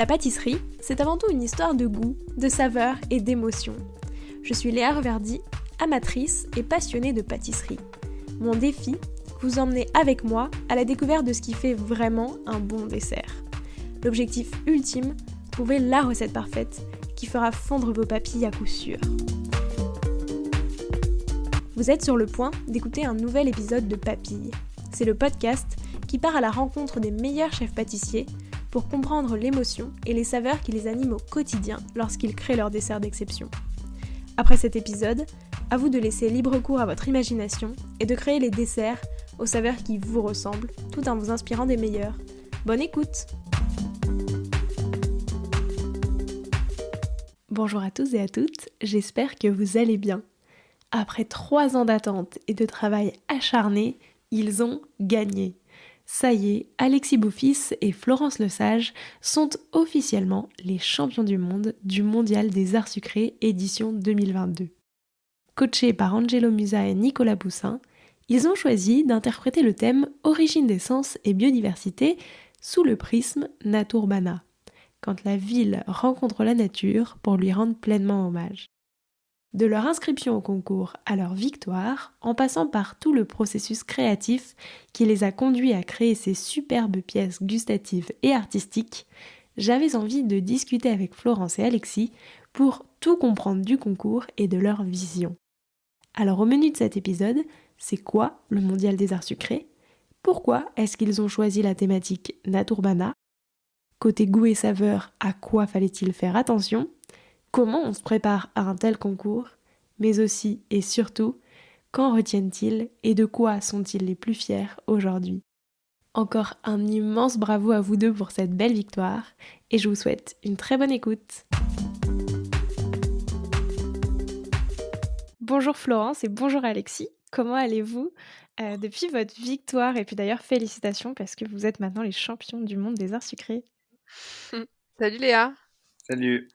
La pâtisserie, c'est avant tout une histoire de goût, de saveur et d'émotion. Je suis Léa Reverdy, amatrice et passionnée de pâtisserie. Mon défi, vous emmener avec moi à la découverte de ce qui fait vraiment un bon dessert. L'objectif ultime, trouver la recette parfaite qui fera fondre vos papilles à coup sûr. Vous êtes sur le point d'écouter un nouvel épisode de Papilles. C'est le podcast qui part à la rencontre des meilleurs chefs pâtissiers pour comprendre l'émotion et les saveurs qui les animent au quotidien lorsqu'ils créent leur dessert d'exception. Après cet épisode, à vous de laisser libre cours à votre imagination et de créer les desserts aux saveurs qui vous ressemblent, tout en vous inspirant des meilleurs. Bonne écoute! Bonjour à tous et à toutes, j'espère que vous allez bien. Après 3 ans d'attente et de travail acharné, ils ont gagné. Ça y est, Alexis Bouffis et Florence Lesage sont officiellement les champions du monde du Mondial des Arts Sucrés édition 2022. Coachés par Angelo Musa et Nicolas Poussin, ils ont choisi d'interpréter le thème Origine d'essence et biodiversité sous le prisme Naturbana, quand la ville rencontre la nature pour lui rendre pleinement hommage. De leur inscription au concours à leur victoire, en passant par tout le processus créatif qui les a conduits à créer ces superbes pièces gustatives et artistiques, j'avais envie de discuter avec Florence et Alexis pour tout comprendre du concours et de leur vision. Alors au menu de cet épisode, c'est quoi le Mondial des Arts Sucrés ? Pourquoi est-ce qu'ils ont choisi la thématique Naturbana ? Côté goût et saveur, à quoi fallait-il faire attention ? Comment on se prépare à un tel concours, mais aussi et surtout, qu'en retiennent-ils et de quoi sont-ils les plus fiers aujourd'hui ? Encore un immense bravo à vous deux pour cette belle victoire et je vous souhaite une très bonne écoute. Bonjour Florence et bonjour Alexis, comment allez-vous depuis votre victoire et puis d'ailleurs félicitations parce que vous êtes maintenant les champions du monde des arts sucrés. Salut Léa. Salut.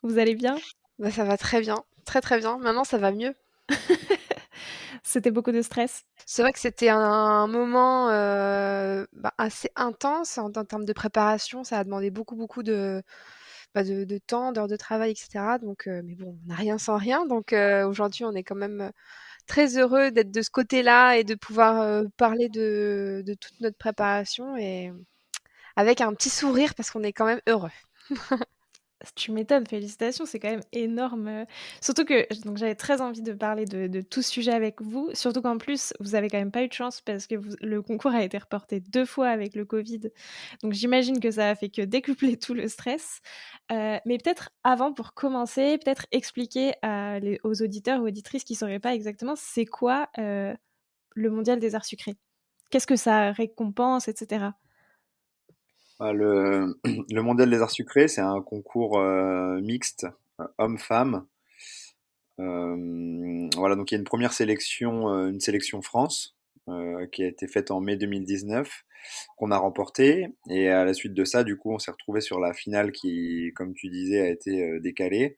Vous allez bien ? Bah, ça va très bien, très très bien. Maintenant ça va mieux. C'était beaucoup de stress ? C'est vrai que c'était un moment assez intense en termes de préparation. Ça a demandé beaucoup de temps, d'heures de travail, etc. Donc, mais bon, on n'a rien sans rien. Donc aujourd'hui, on est quand même très heureux d'être de ce côté-là et de pouvoir parler de toute notre préparation et avec un petit sourire parce qu'on est quand même heureux. Tu m'étonnes, félicitations, c'est quand même énorme. Surtout que donc j'avais très envie de parler de tout ce sujet avec vous, surtout qu'en plus, vous avez quand même pas eu de chance parce que le concours a été reporté 2 fois avec le Covid. Donc j'imagine que ça a fait que décupler tout le stress. Mais peut-être avant, pour commencer, peut-être expliquer aux auditeurs ou auditrices qui ne sauraient pas exactement c'est quoi le Mondial des Arts Sucrés. Qu'est-ce que ça récompense, etc. Le Mondial des Arts Sucrés, c'est un concours mixte, homme-femme. Voilà, donc il y a une première sélection, une sélection France, qui a été faite en mai 2019, qu'on a remportée. Et à la suite de ça, du coup, on s'est retrouvé sur la finale qui, comme tu disais, a été décalée.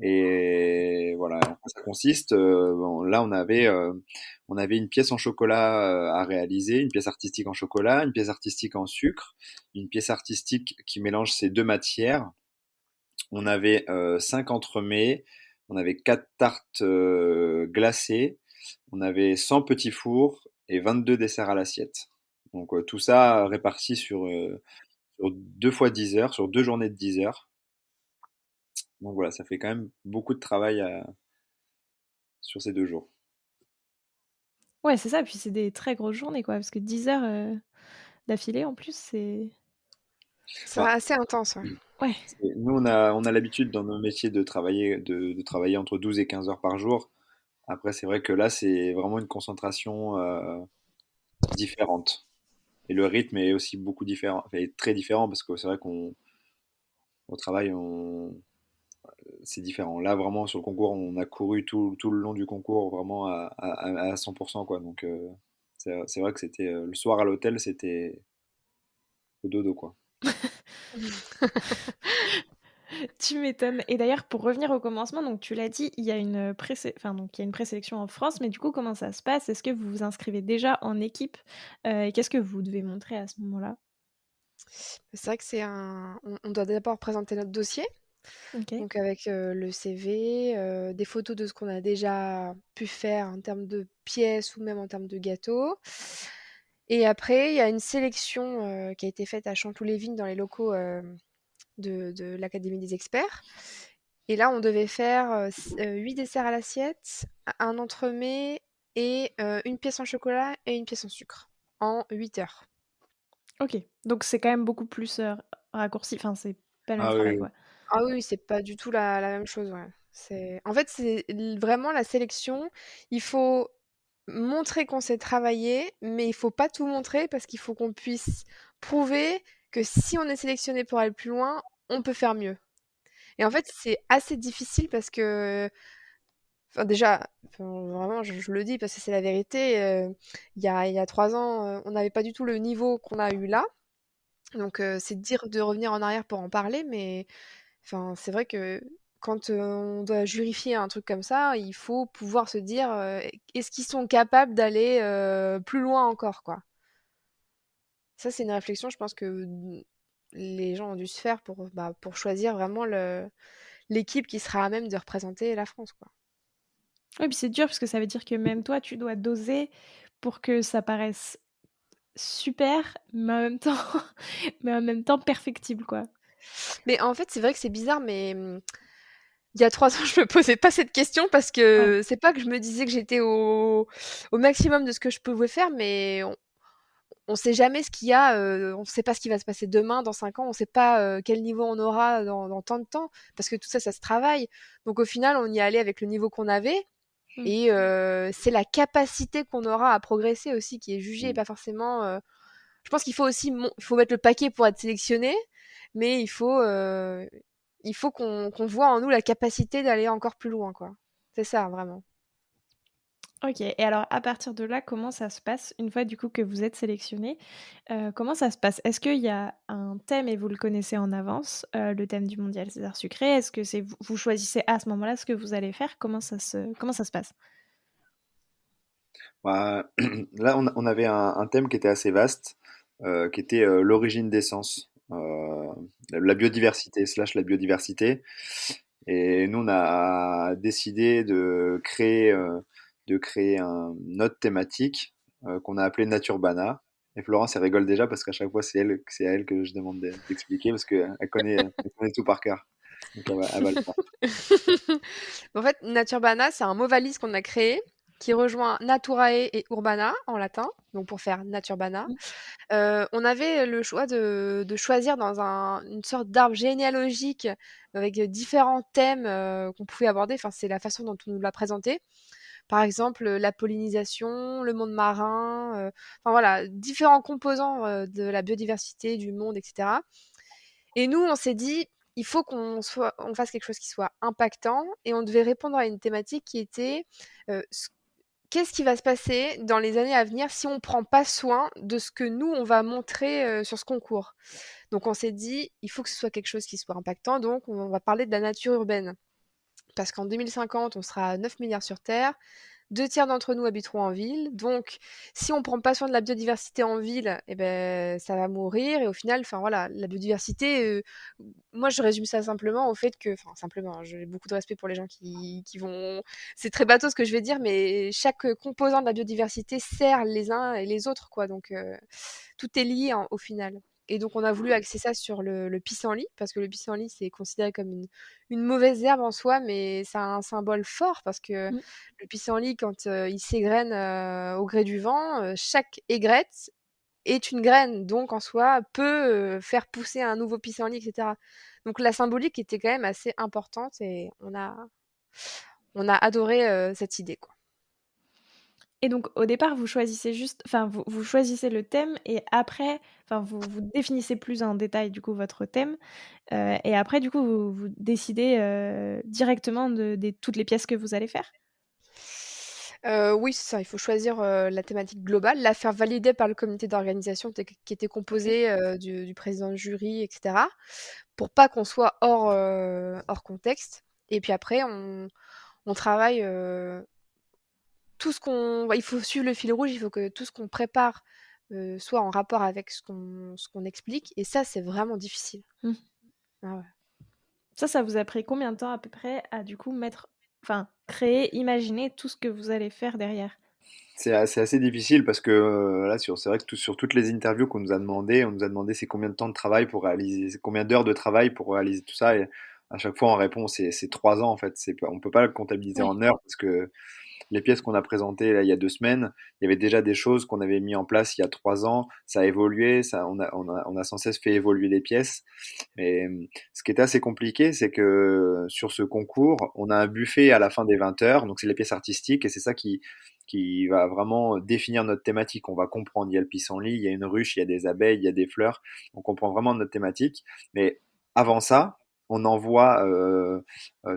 Et voilà, en quoi ça consiste. Là, on avait une pièce en chocolat à réaliser, une pièce artistique en chocolat, une pièce artistique en sucre, une pièce artistique qui mélange ces deux matières. On avait 5 entremets, on avait 4 tartes glacées, on avait 100 petits fours et 22 desserts à l'assiette. Donc tout ça réparti sur 2 fois 10 heures, sur 2 journées de 10 heures. Donc voilà, ça fait quand même beaucoup de travail sur ces 2 jours. Ouais, c'est ça, puis c'est des très grosses journées, quoi, parce que 10 heures d'affilée, en plus, c'est... C'est Bah, assez intense, ouais. Ouais. nous, on a l'habitude dans nos métiers de travailler entre 12 et 15 heures par jour. Après, c'est vrai que là, c'est vraiment une concentration différente. Et le rythme est aussi beaucoup différent, enfin, est très différent parce que c'est vrai qu'on au travail, c'est différent. Là, vraiment, sur le concours, on a couru tout le long du concours vraiment à 100%, quoi. Donc, c'est vrai que c'était le soir à l'hôtel, c'était au dodo, quoi. Tu m'étonnes. Et d'ailleurs, pour revenir au commencement, donc tu l'as dit, il y a une donc il y a une présélection en France, mais du coup, comment ça se passe ? Est-ce que vous vous inscrivez déjà en équipe ? Et qu'est-ce que vous devez montrer à ce moment-là ? C'est vrai que on doit d'abord présenter notre dossier, Ok. donc avec le CV, des photos de ce qu'on a déjà pu faire en termes de pièces ou même en termes de gâteaux. Et après, il y a une sélection qui a été faite à Chanteloup-les-Vignes dans les locaux de l'Académie des experts. Et là, on devait faire 8 desserts à l'assiette, un entremets et une pièce en chocolat et une pièce en sucre en 8 heures. Ok. Donc c'est quand même beaucoup plus raccourci. Enfin, c'est pas le même Ah oui, travail, oui. Mmh. quoi. Ah oui, c'est pas du tout la même chose, ouais. En fait, c'est vraiment la sélection. Il faut montrer qu'on sait travailler, mais il faut pas tout montrer parce qu'il faut qu'on puisse prouver que si on est sélectionné pour aller plus loin, on peut faire mieux. Et en fait, c'est assez difficile parce que, enfin déjà, enfin, vraiment, je le dis parce que c'est la vérité. Il y a 3 ans, on n'avait pas du tout le niveau qu'on a eu là. Donc, c'est dire de revenir en arrière pour en parler, mais enfin, c'est vrai que quand on doit jurifier un truc comme ça, il faut pouvoir se dire est-ce qu'ils sont capables d'aller plus loin encore, quoi. Ça, c'est une réflexion, je pense que les gens ont dû se faire pour choisir vraiment l'équipe qui sera à même de représenter la France, quoi. Ouais, puis c'est dur parce que ça veut dire que même toi, tu dois doser pour que ça paraisse super, mais en même temps, mais en même temps perfectible, quoi. Mais en fait, c'est vrai que c'est bizarre, mais il y a 3 ans, je me posais pas cette question parce Ouais. que c'est pas que je me disais que j'étais au maximum de ce que je pouvais faire, mais on sait jamais ce qu'il y a, on sait pas ce qui va se passer demain, dans 5 ans, on sait pas quel niveau on aura dans tant de temps, parce que tout ça, ça se travaille. Donc au final, on y allait avec le niveau qu'on avait, Mm. et c'est la capacité qu'on aura à progresser aussi qui est jugée, et Mm. pas forcément. Je pense qu'il faut aussi, il faut mettre le paquet pour être sélectionné, mais il faut qu'on voit en nous la capacité d'aller encore plus loin, quoi. C'est ça, vraiment. OK, et alors à partir de là, comment ça se passe une fois du coup que vous êtes sélectionnés? Comment ça se passe? Est-ce qu'il y a un thème et vous le connaissez en avance, le thème du mondial César sucré? Est-ce que c'est vous choisissez à ce moment-là ce que vous allez faire? Comment ça se passe? Bah, là, on avait un thème qui était assez vaste, qui était l'origine d'essence, la biodiversité, slash la biodiversité. Et nous, on a décidé de créer une autre thématique qu'on a appelée Naturbana. Et Florence, elle rigole déjà parce qu'à chaque fois, c'est à elle que je demande d'expliquer parce qu'elle connaît tout par cœur. Donc, elle va le faire. En fait, Naturbana, c'est un mot valise qu'on a créé qui rejoint Naturae et Urbana en latin, donc pour faire Naturbana. Mmh. On avait le choix de choisir dans une sorte d'arbre généalogique avec différents thèmes qu'on pouvait aborder. Enfin, c'est la façon dont on nous l'a présenté. Par exemple, la pollinisation, le monde marin, enfin voilà, différents composants de la biodiversité, du monde, etc. Et nous, on s'est dit, il faut on fasse quelque chose qui soit impactant, et on devait répondre à une thématique qui était euh, ce- qu'est-ce qui va se passer dans les années à venir si on ne prend pas soin de ce que nous, on va montrer sur ce concours. Donc on s'est dit, il faut que ce soit quelque chose qui soit impactant, donc on va parler de la nature urbaine. Parce qu'en 2050, on sera à 9 milliards sur Terre, 2 tiers d'entre nous habiteront en ville. Donc, si on prend pas soin de la biodiversité en ville, eh ben, ça va mourir. Et au final, enfin voilà, la biodiversité, moi je résume ça simplement au fait que, enfin simplement, hein, j'ai beaucoup de respect pour les gens qui vont. C'est très bateau ce que je vais dire, mais chaque composant de la biodiversité sert les uns et les autres, quoi. Donc, tout est lié au final. Et donc, on a voulu axer ça sur le pissenlit, parce que le pissenlit, c'est considéré comme une mauvaise herbe en soi, mais c'est un symbole fort, parce que Mmh. le pissenlit, quand il s'égrène au gré du vent, chaque aigrette est une graine, donc en soi peut faire pousser un nouveau pissenlit, etc. Donc la symbolique était quand même assez importante, et on a adoré cette idée, quoi. Et donc au départ, vous choisissez juste enfin vous choisissez le thème et après enfin vous définissez plus en détail du coup votre thème, et après du coup vous décidez, directement de des toutes les pièces que vous allez faire? Oui, c'est ça, il faut choisir la thématique globale, la faire valider par le comité d'organisation qui était OK. composé du président de jury, etc., pour pas qu'on soit hors contexte. Et puis après, on travaille tout ce qu'on. Il faut suivre le fil rouge, il faut que tout ce qu'on prépare soit en rapport avec ce qu'on explique et ça, c'est vraiment difficile. Mmh. Ah ouais. Ça vous a pris combien de temps à peu près à du coup créer, imaginer tout ce que vous allez faire derrière? C'est assez difficile parce que là, c'est vrai que sur toutes les interviews qu'on nous a demandé, on nous a demandé c'est combien de temps de travail pour réaliser, c'est combien d'heures de travail pour réaliser tout ça. Et à chaque fois, on répond c'est 3 ans en fait. On peut pas le comptabiliser Oui. en heures parce que les pièces qu'on a présentées là, il y a 2 semaines, il y avait déjà des choses qu'on avait mis en place il y a 3 ans. Ça a évolué, on a sans cesse fait évoluer les pièces. Et ce qui était assez compliqué, c'est que sur ce concours, on a un buffet à la fin des 20 heures, donc c'est les pièces artistiques, et c'est ça qui va vraiment définir notre thématique. On va comprendre, il y a le pissenlit, il y a une ruche, il y a des abeilles, il y a des fleurs, on comprend vraiment notre thématique. Mais avant ça, on envoie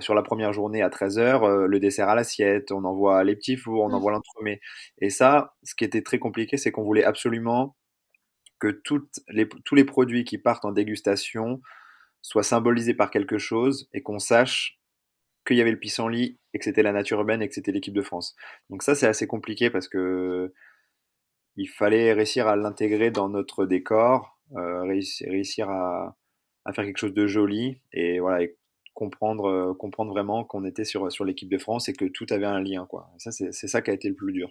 sur la première journée à 13 heures le dessert à l'assiette, on envoie les petits fours, on Mmh. envoie l'entremet. Et ça, ce qui était très compliqué, c'est qu'on voulait absolument que tous les produits qui partent en dégustation soient symbolisés par quelque chose et qu'on sache qu'il y avait le pissenlit et que c'était la nature urbaine et que c'était l'équipe de France. Donc ça, c'est assez compliqué parce que il fallait réussir à l'intégrer dans notre décor, réussir à faire quelque chose de joli et voilà, et comprendre vraiment qu'on était sur l'équipe de France et que tout avait un lien, quoi. Ça, c'est ça qui a été le plus dur.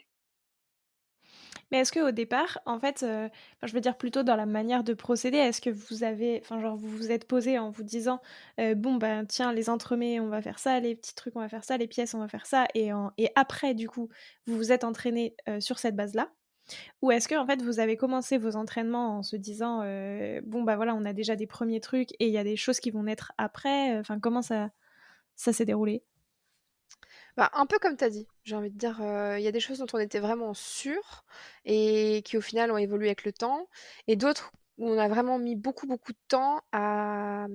Mais est-ce qu'au départ, en fait, je veux dire plutôt dans la manière de procéder, est-ce que vous avez genre vous vous êtes posé en vous disant: «Bon, ben, tiens, les entremets, on va faire ça, les petits trucs, on va faire ça, les pièces, on va faire ça» et après du coup, vous vous êtes entraîné sur cette base-là? Ou est-ce que en fait, vous avez commencé vos entraînements en se disant: «Bon, bah, voilà, on a déjà des premiers trucs et il y a des choses qui vont naître après», enfin, comment ça s'est déroulé? Bah, un peu comme tu as dit, j'ai envie de dire, il y a des choses dont on était vraiment sûr et qui au final ont évolué avec le temps et d'autres où on a vraiment mis beaucoup, beaucoup de temps à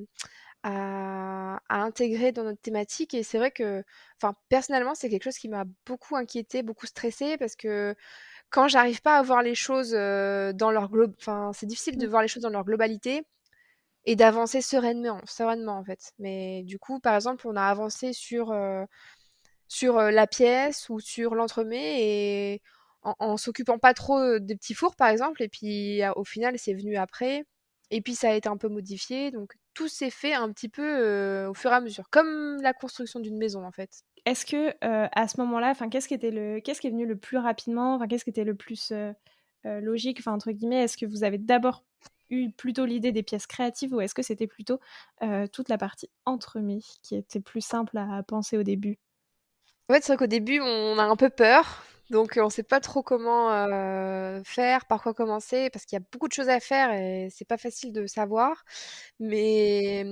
intégrer dans notre thématique et c'est vrai que, enfin, personnellement, c'est quelque chose qui m'a beaucoup inquiétée, beaucoup stressée parce que quand j'arrive pas à voir les choses, dans leur enfin, c'est difficile de Mmh. voir les choses dans leur globalité et d'avancer sereinement, en fait. Mais du coup, par exemple, on a avancé sur la pièce ou sur l'entremet et en s'occupant pas trop, des petits fours, par exemple et puis, au final, c'est venu après et puis ça a été un peu modifié donc tout s'est fait un petit peu, au fur et à mesure, comme la construction d'une maison, en fait. Est-ce que, à ce moment-là, enfin, qu'est-ce qui est venu le plus rapidement? Enfin, qu'est-ce qui était le plus, «logique», enfin, entre guillemets? Est-ce que vous avez d'abord eu plutôt l'idée des pièces créatives ou est-ce que c'était plutôt, toute la partie entremets qui était plus simple à penser au début? En fait, c'est vrai qu'au début, on a un peu peur, donc on sait pas trop comment, faire, par quoi commencer, parce qu'il y a beaucoup de choses à faire et c'est pas facile de savoir. Mais,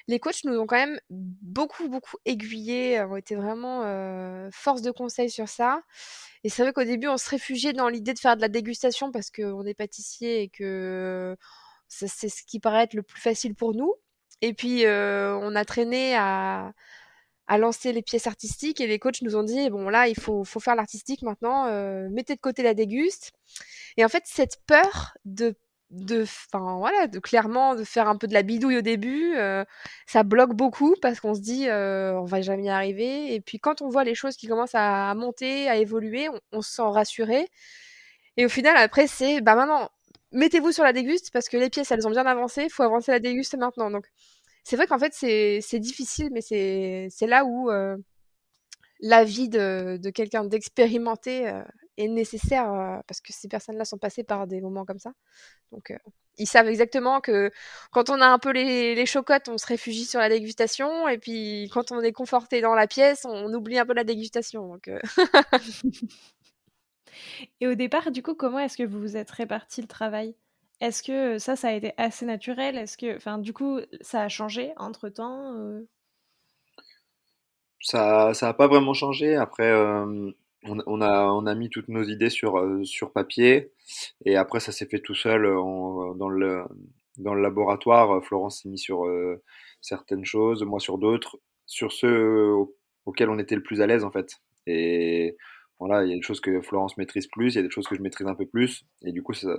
les coachs nous ont quand même beaucoup, beaucoup aiguillés, ont été vraiment, force de conseil sur ça. Et c'est vrai qu'au début, on se réfugiait dans l'idée de faire de la dégustation parce qu'on est pâtissier et que c'est ce qui paraît être le plus facile pour nous. Et puis, on a traîné à lancer les pièces artistiques et les coachs nous ont dit: «Bon là, il faut faire l'artistique maintenant, mettez de côté la déguste». Et en fait, cette peur enfin voilà, de clairement de faire un peu de la bidouille au début, ça bloque beaucoup parce qu'on se dit, «On va jamais y arriver» et puis quand on voit les choses qui commencent à monter, à évoluer, on se sent rassuré et au final après c'est: «Bah maintenant, mettez-vous sur la déguste parce que les pièces elles ont bien avancé, il faut avancer la déguste maintenant». Donc c'est vrai qu'en fait c'est difficile mais c'est là où, l'avis de quelqu'un d'expérimenté, est nécessaire, parce que ces personnes-là sont passées par des moments comme ça. Donc, ils savent exactement que quand on a un peu les chocottes, on se réfugie sur la dégustation et puis quand on est conforté dans la pièce, on oublie un peu la dégustation donc, Et au départ, du coup, comment est-ce que vous vous êtes répartis le travail? Est-ce que, ça a été assez naturel? Est-ce que enfin, du coup, ça a changé entre-temps, Ça a pas vraiment changé. Après, on a mis toutes nos idées sur papier et après ça s'est fait tout seul dans le laboratoire. Florence s'est mis sur certaines choses, moi sur d'autres, sur ceux auxquels on était le plus à l'aise en fait. Et voilà, il y a des choses que Florence maîtrise plus, il y a des choses que je maîtrise un peu plus et du coup ça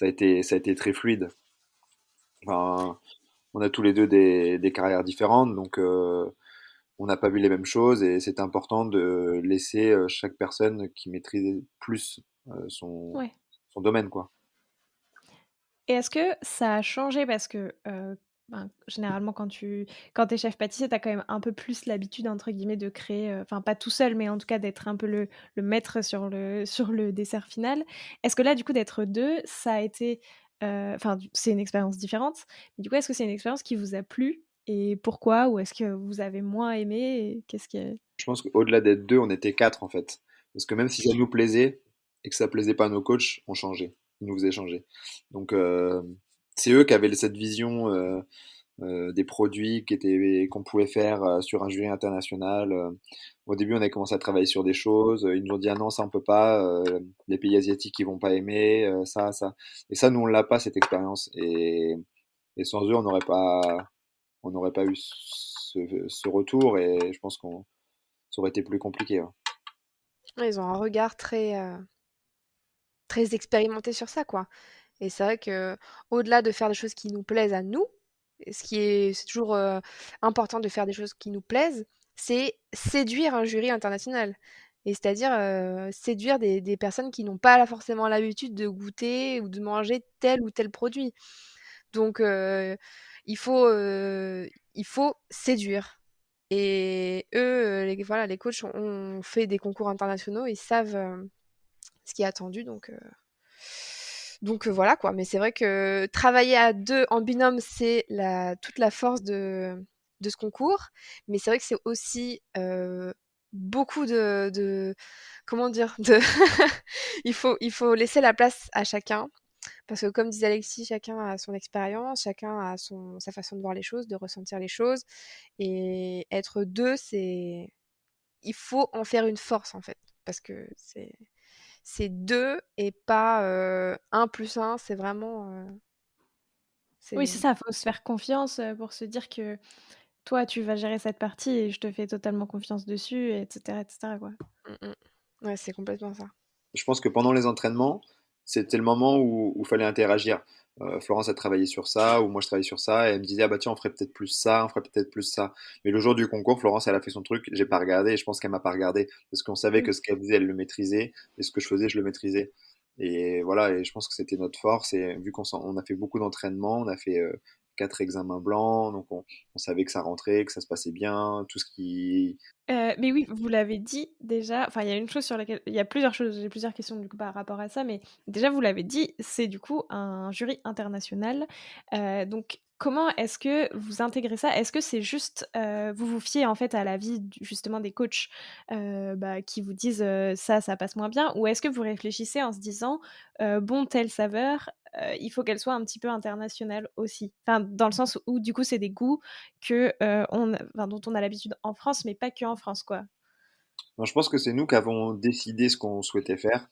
a été très fluide. Enfin, on a tous les deux des carrières différentes, donc on n'a pas vu les mêmes choses et c'est important de laisser chaque personne qui maîtrise plus son, Ouais. son domaine, quoi. Et est-ce que ça a changé parce que, généralement quand tu es chef pâtissier, tu as quand même un peu plus «l'habitude» entre guillemets de créer, enfin pas tout seul, mais en tout cas d'être un peu le maître sur le dessert final. Est-ce que là, du coup, d'être 2, ça a été, enfin du c'est une expérience différente, mais du coup, est-ce que c'est une expérience qui vous a plu et pourquoi? Ou est-ce que vous avez moins aimé et qu'est-ce que Je pense qu'au-delà d'être deux, on était quatre en fait. Parce que même si ça nous plaisait et que ça plaisait pas à nos coachs, on changeait. Ils nous faisaient changer. Donc c'est eux qui avaient cette vision des produits qu'on pouvait faire sur un jury international. Au début, on a commencé à travailler sur des choses. Ils nous ont dit ah non, ça on peut pas. Les pays asiatiques ils vont pas aimer ça, ça. Et ça, nous on l'a pas cette expérience. Et sans eux, on n'aurait pas eu ce retour. Et je pense qu'on ça aurait été plus compliqué. Ouais. Ouais, ils ont un regard très expérimenté sur ça, quoi. Et c'est vrai que au-delà de faire des choses qui nous plaisent à nous, et c'est toujours, important de faire des choses qui nous plaisent, c'est séduire un jury international. Et c'est-à-dire, séduire des personnes qui n'ont pas forcément l'habitude de goûter ou de manger tel ou tel produit. Donc il faut séduire. Et eux, les coachs ont fait des concours internationaux, ils savent, ce qui est attendu donc voilà quoi. Mais c'est vrai que travailler à 2 en binôme, c'est la toute la force de ce concours. Mais c'est vrai que c'est aussi, beaucoup de comment dire? De il faut laisser la place à chacun parce que comme disait Alexis, chacun a son expérience, chacun a sa façon de voir les choses, de ressentir les choses et être 2, il faut en faire une force en fait parce que c'est 2 et pas, 1 plus 1, c'est vraiment, oui, c'est c'est ça, faut se faire confiance, pour se dire que toi, tu vas gérer cette partie et je te fais totalement confiance dessus et cetera, quoi. mmh mh. Ouais, c'est complètement ça. Je pense que pendant les entraînements, c'était le moment où fallait interagir. Florence a travaillé sur ça, ou moi je travaillais sur ça, et elle me disait, ah bah tiens, on ferait peut-être plus ça, on ferait peut-être plus ça. Mais le jour du concours, Florence, elle a fait son truc, j'ai pas regardé, et je pense qu'elle m'a pas regardé, parce qu'on savait Mmh. que ce qu'elle faisait, elle le maîtrisait, et ce que je faisais, je le maîtrisais. Et voilà, et je pense que c'était notre force, et vu on a fait beaucoup d'entraînements, on a fait 4 examens blancs, donc on savait que ça rentrait, que ça se passait bien, tout ce qui... Mais oui, vous l'avez dit déjà, enfin, il y a une chose sur laquelle il y a plusieurs choses, j'ai plusieurs questions du coup par rapport à ça, mais déjà vous l'avez dit, c'est du coup un jury international. Donc comment est-ce que vous intégrez ça? Est-ce que c'est juste, vous vous fiez en fait à l'avis justement des coachs, qui vous disent, «Ça passe moins bien» ou est-ce que vous réfléchissez en se disant, «Bon, telle saveur, il faut qu'elle soit un petit peu internationale aussi»? Enfin, dans le sens où du coup c'est des goûts que, dont on a l'habitude en France, mais pas qu'en France, quoi. Non, je pense que c'est nous qui avons décidé ce qu'on souhaitait faire.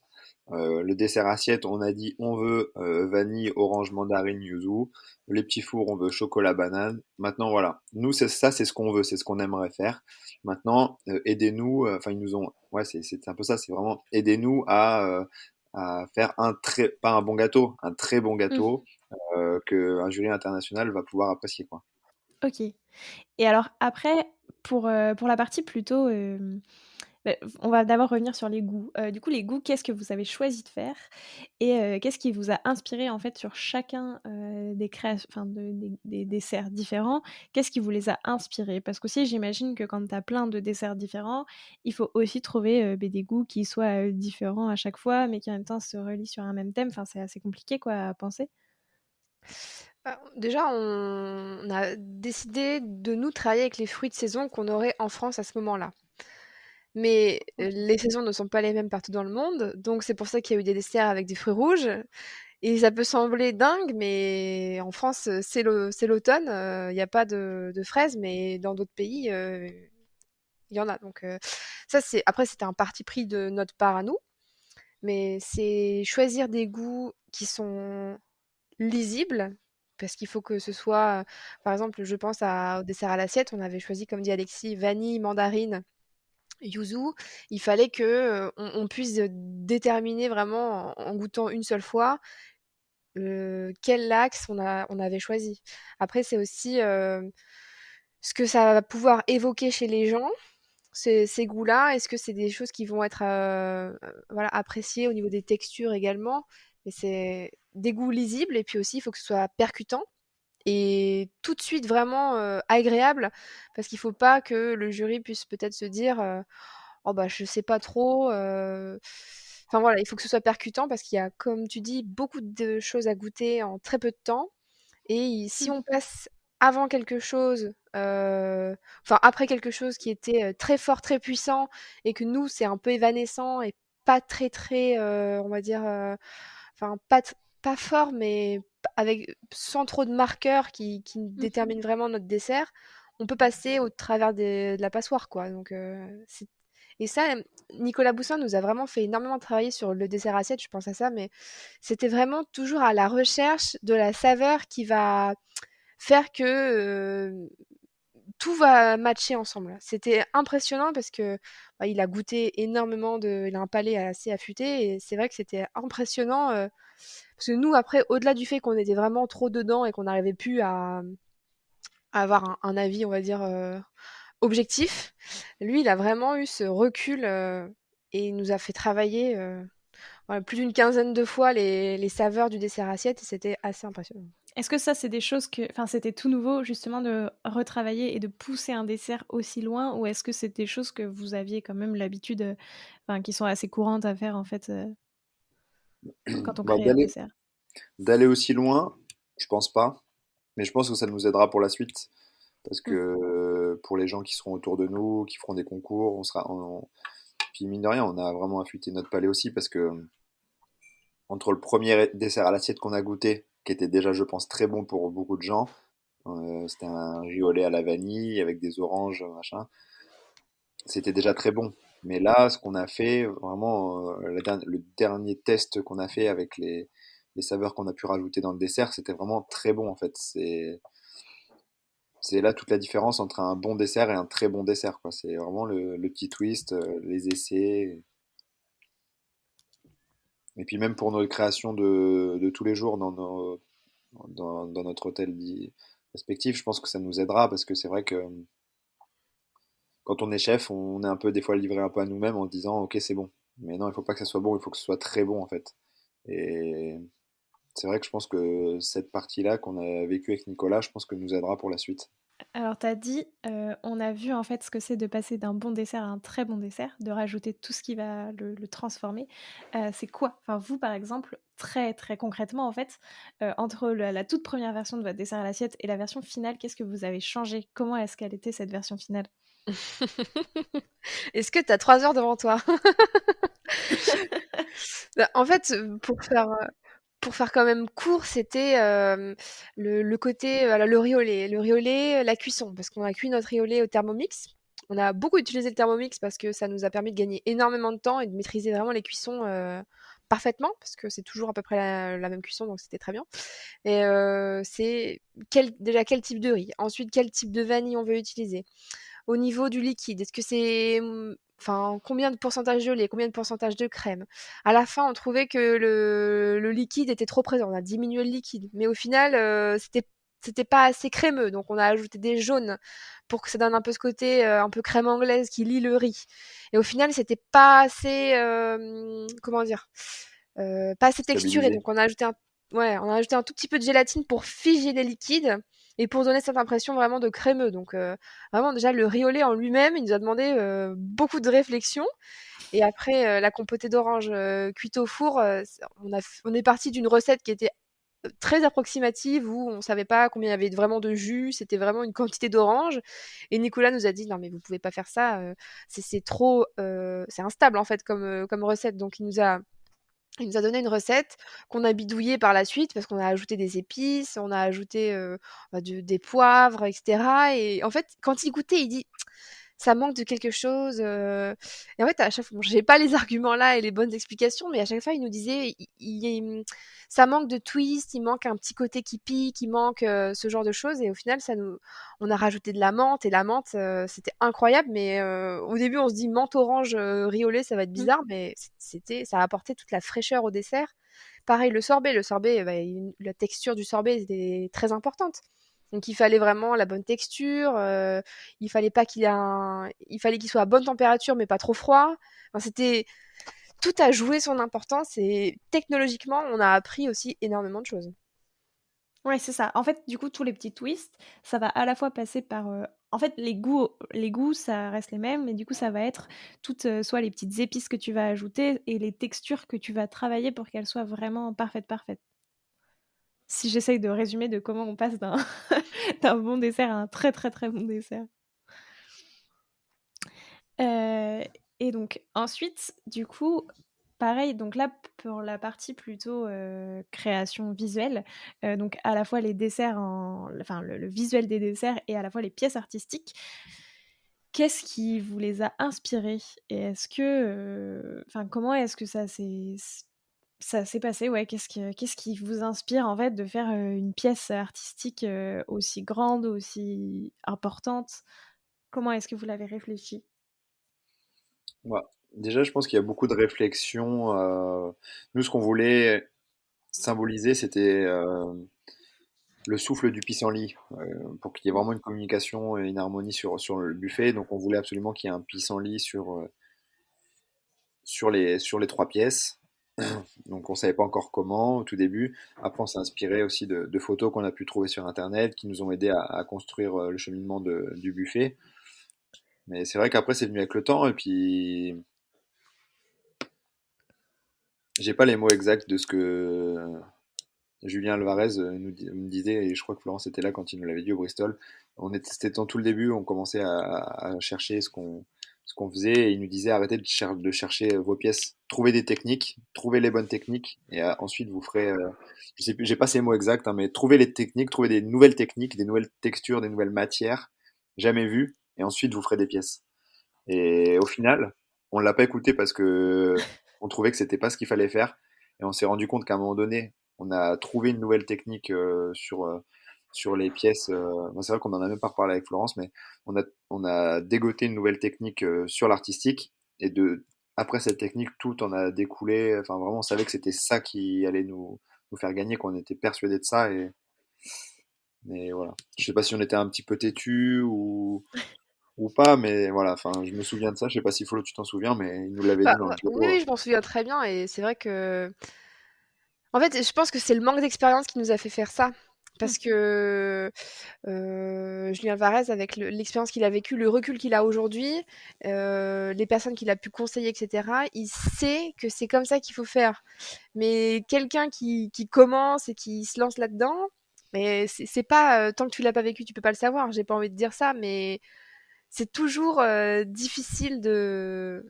Le dessert assiette, on a dit on veut vanille, orange, mandarine, yuzu. Les petits fours, on veut chocolat, banane. Maintenant, voilà. Nous, c'est ça, c'est ce qu'on veut, c'est ce qu'on aimerait faire. Maintenant, aidez-nous. Enfin, ils nous ont. Ouais, c'est un peu ça. C'est vraiment aidez-nous à faire pas un bon gâteau, un très bon Mmh. gâteau que un jury international va pouvoir apprécier, quoi. OK. Et alors après, pour la partie plutôt, on va d'abord revenir sur les goûts. Du coup, les goûts, qu'est-ce que vous avez choisi de faire? Et qu'est-ce qui vous a inspiré, en fait, sur chacun, des créations, enfin, des desserts différents? Qu'est-ce qui vous les a inspirés? Parce qu'aussi, j'imagine que quand tu as plein de desserts différents, il faut aussi trouver, des goûts qui soient, différents à chaque fois, mais qui en même temps se relient sur un même thème. Enfin, c'est assez compliqué, quoi, à penser. Bah, déjà, on a décidé de nous travailler avec les fruits de saison qu'on aurait en France à ce moment-là. Mais OK. les saisons ne sont pas les mêmes partout dans le monde, donc c'est pour ça qu'il y a eu des desserts avec des fruits rouges. Et ça peut sembler dingue, mais en France, c'est l'automne, il y a pas de fraises, mais dans d'autres pays, il y en a. Donc ça, après, c'était un parti pris de notre part à nous, mais c'est choisir des goûts qui sont lisibles, parce qu'il faut que ce soit, par exemple, je pense au dessert à l'assiette, on avait choisi, comme dit Alexis, vanille, mandarine, yuzu. Il fallait que on puisse déterminer vraiment en goûtant une seule fois quel axe on avait choisi. Après, c'est aussi ce que ça va pouvoir évoquer chez les gens, ces goûts-là. Est-ce que c'est des choses qui vont être voilà, appréciées au niveau des textures également? Mais des goûts lisibles et puis aussi il faut que ce soit percutant et tout de suite vraiment agréable parce qu'il faut pas que le jury puisse peut-être se dire oh bah je sais pas trop. Enfin voilà, il faut que ce soit percutant parce qu'il y a, comme tu dis, beaucoup de choses à goûter en très peu de temps. Et si on passe avant quelque chose, enfin après quelque chose qui était très fort, très puissant, et que nous c'est un peu évanescent et pas très très, on va dire, enfin pas fort, mais avec sans trop de marqueurs qui Mhm. déterminent vraiment notre dessert, on peut passer au travers de la passoire, quoi. Donc et ça, Nicolas Boussin nous a vraiment fait énormément travailler sur le dessert assiette. Je pense à ça, mais c'était vraiment toujours à la recherche de la saveur qui va faire que tout va matcher ensemble. C'était impressionnant parce que bah, il a goûté énormément il a un palais assez affûté et c'est vrai que c'était impressionnant parce que nous après, au-delà du fait qu'on était vraiment trop dedans et qu'on n'arrivait plus à avoir un avis, on va dire objectif, lui il a vraiment eu ce recul et il nous a fait travailler voilà, plus d'une quinzaine de fois les saveurs du dessert assiette et c'était assez impressionnant. Est-ce que ça, c'est des choses que... Enfin, c'était tout nouveau, justement, de retravailler et de pousser un dessert aussi loin, ou est-ce que c'est des choses que vous aviez quand même l'habitude, enfin, qui sont assez courantes à faire, en fait, quand on Bah, crée un dessert? d'aller aussi loin, je pense pas, mais je pense que ça nous aidera pour la suite. Parce que Mmh. pour les gens qui seront autour de nous, qui feront des concours, puis mine de rien, on a vraiment affûté notre palais aussi parce que entre le premier dessert à l'assiette qu'on a goûté, qui était déjà, je pense, très bon pour beaucoup de gens, c'était un riz au lait à la vanille avec des oranges, machin, c'était déjà très bon. Mais là, ce qu'on a fait, vraiment, le dernier test qu'on a fait avec les saveurs qu'on a pu rajouter dans le dessert, c'était vraiment très bon en fait. C'est là toute la différence entre un bon dessert et un très bon dessert, quoi. C'est vraiment le petit twist, les essais. Et puis même pour nos créations de tous les jours dans notre hôtel respectif, je pense que ça nous aidera parce que c'est vrai que quand on est chef, on est un peu des fois livré un peu à nous-mêmes en se disant ok c'est bon. Mais non, il faut pas que ça soit bon, il faut que ce soit très bon en fait. Et c'est vrai que je pense que cette partie-là qu'on a vécue avec Nicolas, je pense que nous aidera pour la suite. Alors, tu as dit, on a vu, en fait, ce que c'est de passer d'un bon dessert à un très bon dessert, de rajouter tout ce qui va le transformer. C'est quoi? Enfin, vous, par exemple, très, très concrètement, en fait, entre la toute première version de votre dessert à l'assiette et la version finale, qu'est-ce que vous avez changé? Comment est-ce qu'elle était, cette version finale? Est-ce que tu as 3 heures devant toi? Bah, en fait, pour faire quand même court, c'était le côté, voilà, le riz au lait. Le riz au lait, la cuisson, parce qu'on a cuit notre riz au lait au Thermomix. On a beaucoup utilisé le Thermomix parce que ça nous a permis de gagner énormément de temps et de maîtriser vraiment les cuissons parfaitement, parce que c'est toujours à peu près la même cuisson, donc c'était très bien. Et c'est déjà quel type de riz, ensuite quel type de vanille on veut utiliser. Au niveau du liquide, est-ce que c'est enfin combien de pourcentage de lait, combien de pourcentage de crème? À la fin, on trouvait que le liquide était trop présent. On a diminué le liquide, mais au final, c'était pas assez crémeux, donc on a ajouté des jaunes pour que ça donne un peu ce côté un peu crème anglaise qui lie le riz. Et au final, c'était pas assez, comment dire, pas assez texturé, Stabilisé. donc ouais, on a ajouté un tout petit peu de gélatine pour figer les liquides et pour donner cette impression vraiment de crémeux. Donc vraiment déjà le riz au lait en lui-même, il nous a demandé beaucoup de réflexion. Et après la compotée d'orange cuite au four, on est parti d'une recette qui était très approximative où on savait pas combien il y avait vraiment de jus, c'était vraiment une quantité d'orange. Et Nicolas nous a dit non mais vous pouvez pas faire ça, c'est trop, c'est instable en fait comme recette. Donc il nous a donné une recette qu'on a bidouillée par la suite parce qu'on a ajouté des épices, on a ajouté des poivres, etc. Et en fait, quand il goûtait, il dit ça manque de quelque chose. Et en fait, à chaque fois, bon, j'ai pas les arguments là et les bonnes explications, mais à chaque fois, il nous disait ça manque de twist, il manque un petit côté qui pique, il manque ce genre de choses. Et au final, on a rajouté de la menthe et la menthe, c'était incroyable. Mais au début, on se dit menthe orange riz au lait, ça va être Mmh. bizarre, mais ça a apporté toute la fraîcheur au dessert. Pareil, le sorbet, bah, la texture du sorbet était très importante. Donc il fallait vraiment la bonne texture, il fallait pas il fallait qu'il soit à bonne température mais pas trop froid. Enfin, c'était tout a joué son importance et technologiquement, on a appris aussi énormément de choses. Ouais, c'est ça. En fait, du coup, tous les petits twists, ça va à la fois passer par, en fait, les goûts, ça reste les mêmes, mais du coup, ça va être toutes, soit les petites épices que tu vas ajouter et les textures que tu vas travailler pour qu'elles soient vraiment parfaites, parfaites. Si j'essaye de résumer de comment on passe d'un d'un bon dessert à un très, très, très bon dessert. Et donc ensuite, du coup, pareil, donc là, pour la partie plutôt, création visuelle, donc à la fois les desserts enfin le visuel des desserts et à la fois les pièces artistiques. Qu'est-ce qui vous les a inspirés? Et est-ce que, enfin, comment est-ce que ça s'est passé? Ouais, qu'est-ce qui vous inspire, en fait, de faire, une pièce artistique, aussi grande, aussi importante? Comment est-ce que vous l'avez réfléchi? Ouais. Déjà, je pense qu'il y a beaucoup de réflexions. Nous, ce qu'on voulait symboliser, c'était le souffle du pissenlit, pour qu'il y ait vraiment une communication et une harmonie sur le buffet. Donc, on voulait absolument qu'il y ait un pissenlit sur les trois pièces. Donc, on savait pas encore comment au tout début. Après, on s'est inspiré aussi de photos qu'on a pu trouver sur Internet qui nous ont aidé à construire le cheminement du buffet. Mais c'est vrai qu'après, c'est venu avec le temps. Et puis, j'ai pas les mots exacts de ce que Julien Alvarez me disait, et je crois que Florence était là quand il nous l'avait dit au Bristol. C'était dans tout le début, on commençait à chercher ce qu'on faisait, et il nous disait arrêtez de chercher vos pièces, trouvez des techniques, trouvez les bonnes techniques, et ensuite vous ferez, je sais plus, j'ai pas ces mots exacts, hein, mais trouvez les techniques, trouvez des nouvelles techniques, des nouvelles textures, des nouvelles matières, jamais vues, et ensuite vous ferez des pièces. Et au final, on l'a pas écouté parce que on trouvait que c'était pas ce qu'il fallait faire. Et on s'est rendu compte qu'à un moment donné, on a trouvé une nouvelle technique sur les pièces. Bon, c'est vrai qu'on en a même pas reparlé avec Florence, mais on a dégoté une nouvelle technique sur l'artistique. Et après cette technique, tout en a découlé. Enfin, vraiment, on savait que c'était ça qui allait nous faire gagner, qu'on était persuadé de ça. Et voilà. Je sais pas si on était un petit peu têtu ou pas, mais voilà, enfin, je me souviens de ça, je sais pas si Flo tu t'en souviens, mais il nous l'avait dit Bah, dans le oui, bureau. oui, je m'en souviens très bien et c'est vrai que en fait, je pense que c'est le manque d'expérience qui nous a fait faire ça. Mmh. Parce que, Julien Varese avec l'expérience qu'il a vécue, le recul qu'il a aujourd'hui, les personnes qu'il a pu conseiller et cetera, il sait que c'est comme ça qu'il faut faire. Mais quelqu'un qui commence et qui se lance là-dedans, mais c'est pas, tant que tu l'as pas vécu, tu peux pas le savoir. J'ai pas envie de dire ça, mais c'est toujours, difficile de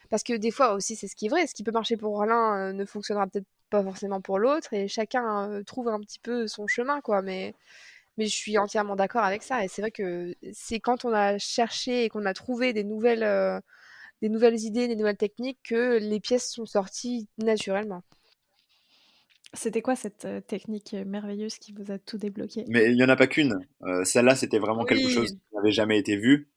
parce que des fois aussi, c'est ce qui est vrai, ce qui peut marcher pour l'un, ne fonctionnera peut-être pas forcément pour l'autre et chacun, trouve un petit peu son chemin, quoi. Mais je suis entièrement d'accord avec ça et c'est vrai que c'est quand on a cherché et qu'on a trouvé des nouvelles idées, des nouvelles techniques que les pièces sont sorties naturellement. C'était quoi cette, technique, merveilleuse qui vous a tout débloqué? Mais il y en a pas qu'une. Celle-là, c'était vraiment quelque chose Oui, qui n'avait jamais été vu.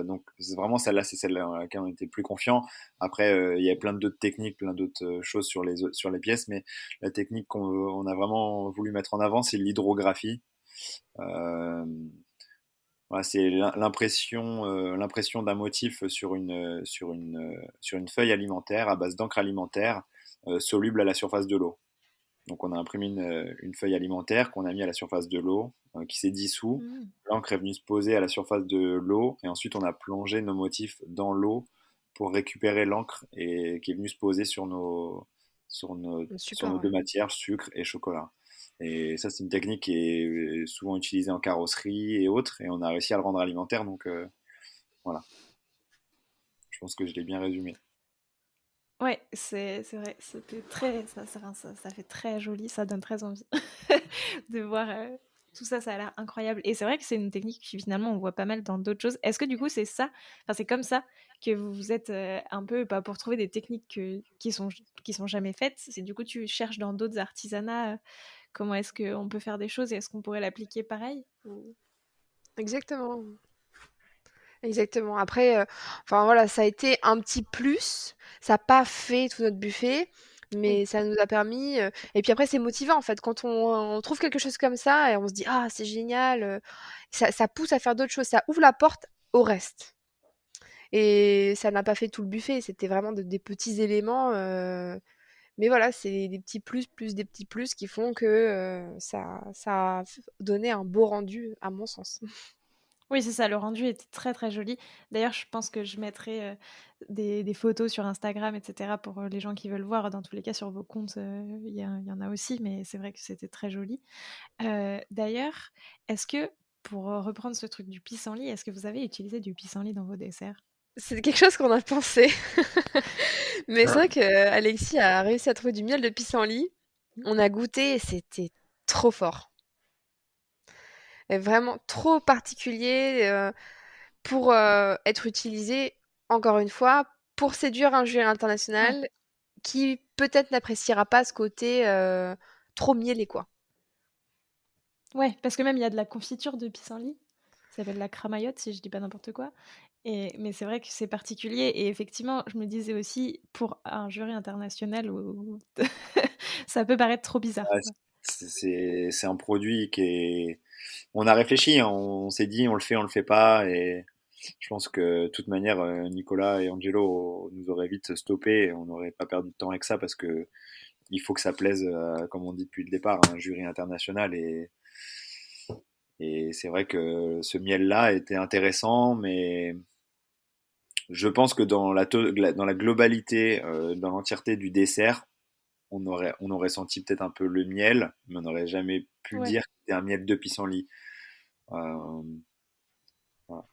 Donc c'est vraiment celle-là, c'est celle dans laquelle on était plus confiant. Après, il y a plein d'autres techniques, plein d'autres choses sur les pièces, mais la technique qu'on a vraiment voulu mettre en avant, c'est l'hydrographie. Euh, voilà, c'est l'impression d'un motif sur une feuille alimentaire à base d'encre alimentaire soluble à la surface de l'eau. Donc on a imprimé une feuille alimentaire qu'on a mis à la surface de l'eau, qui s'est dissous. Mmh. L'encre est venue se poser à la surface de l'eau et ensuite on a plongé nos motifs dans l'eau pour récupérer l'encre et qui est venue se poser sur nos super, deux ouais. matières, sucre et chocolat. Et ça, c'est une technique qui est souvent utilisée en carrosserie et autres, et on a réussi à le rendre alimentaire, donc voilà, je pense que je l'ai bien résumé. Ouais, c'est vrai, c'était très ça fait très joli, ça donne très envie de voir, tout ça, ça a l'air incroyable et c'est vrai que c'est une technique qui finalement on voit pas mal dans d'autres choses. Est-ce que du coup c'est ça, enfin c'est comme ça que vous vous êtes, un peu, bah, pour trouver des techniques qui sont jamais faites, c'est du coup tu cherches dans d'autres artisanats, comment est-ce qu'on peut faire des choses et est-ce qu'on pourrait l'appliquer pareil? Ou Exactement. Exactement. Après, enfin voilà, ça a été un petit plus. Ça a pas fait tout notre buffet, oui. mais ça nous a permis. Et puis après, c'est motivant en fait. Quand on trouve quelque chose comme ça et on se dit ah c'est génial, ça pousse à faire d'autres choses. Ça ouvre la porte au reste. et ça n'a pas fait tout le buffet. C'était vraiment des petits éléments. Mais voilà, c'est des petits plus, plus des petits plus qui font que ça a donné un beau rendu, à mon sens. Oui, c'est ça, le rendu était très, très joli. D'ailleurs, je pense que je mettrai, des photos sur Instagram et cetera pour, les gens qui veulent voir. Dans tous les cas, sur vos comptes, il y en a aussi, mais c'est vrai que c'était très joli. D'ailleurs, est-ce que pour, reprendre ce truc du pissenlit, est-ce que vous avez utilisé du pissenlit dans vos desserts? C'est quelque chose qu'on a pensé. Mais c'est vrai que Alexis a réussi à trouver du miel de pissenlit. On a goûté et c'était trop fort. Et vraiment trop particulier pour être utilisé, encore une fois, pour séduire un jury Ouais. international qui peut-être n'appréciera pas ce côté trop mielé, quoi. Ouais, parce que même il y a de la confiture de pissenlit, ça s'appelle la cramaillotte si je dis pas n'importe quoi mais c'est vrai que c'est particulier et effectivement, je me disais aussi pour un jury international où ça peut paraître trop bizarre, Ouais, quoi. c'est un produit qui est. On a réfléchi, hein, on s'est dit on le fait pas, et je pense que de toute manière Nicolas et Angelo nous auraient vite stoppé, et on n'aurait pas perdu de temps avec ça parce que il faut que ça plaise, comme on dit depuis le départ, à un jury international, et c'est vrai que ce miel-là était intéressant, mais je pense que dans la globalité, dans l'entièreté du dessert, on aurait senti peut-être un peu le miel, mais on n'aurait jamais pu Ouais. dire que c'était un miel de pissenlit. Euh, voilà.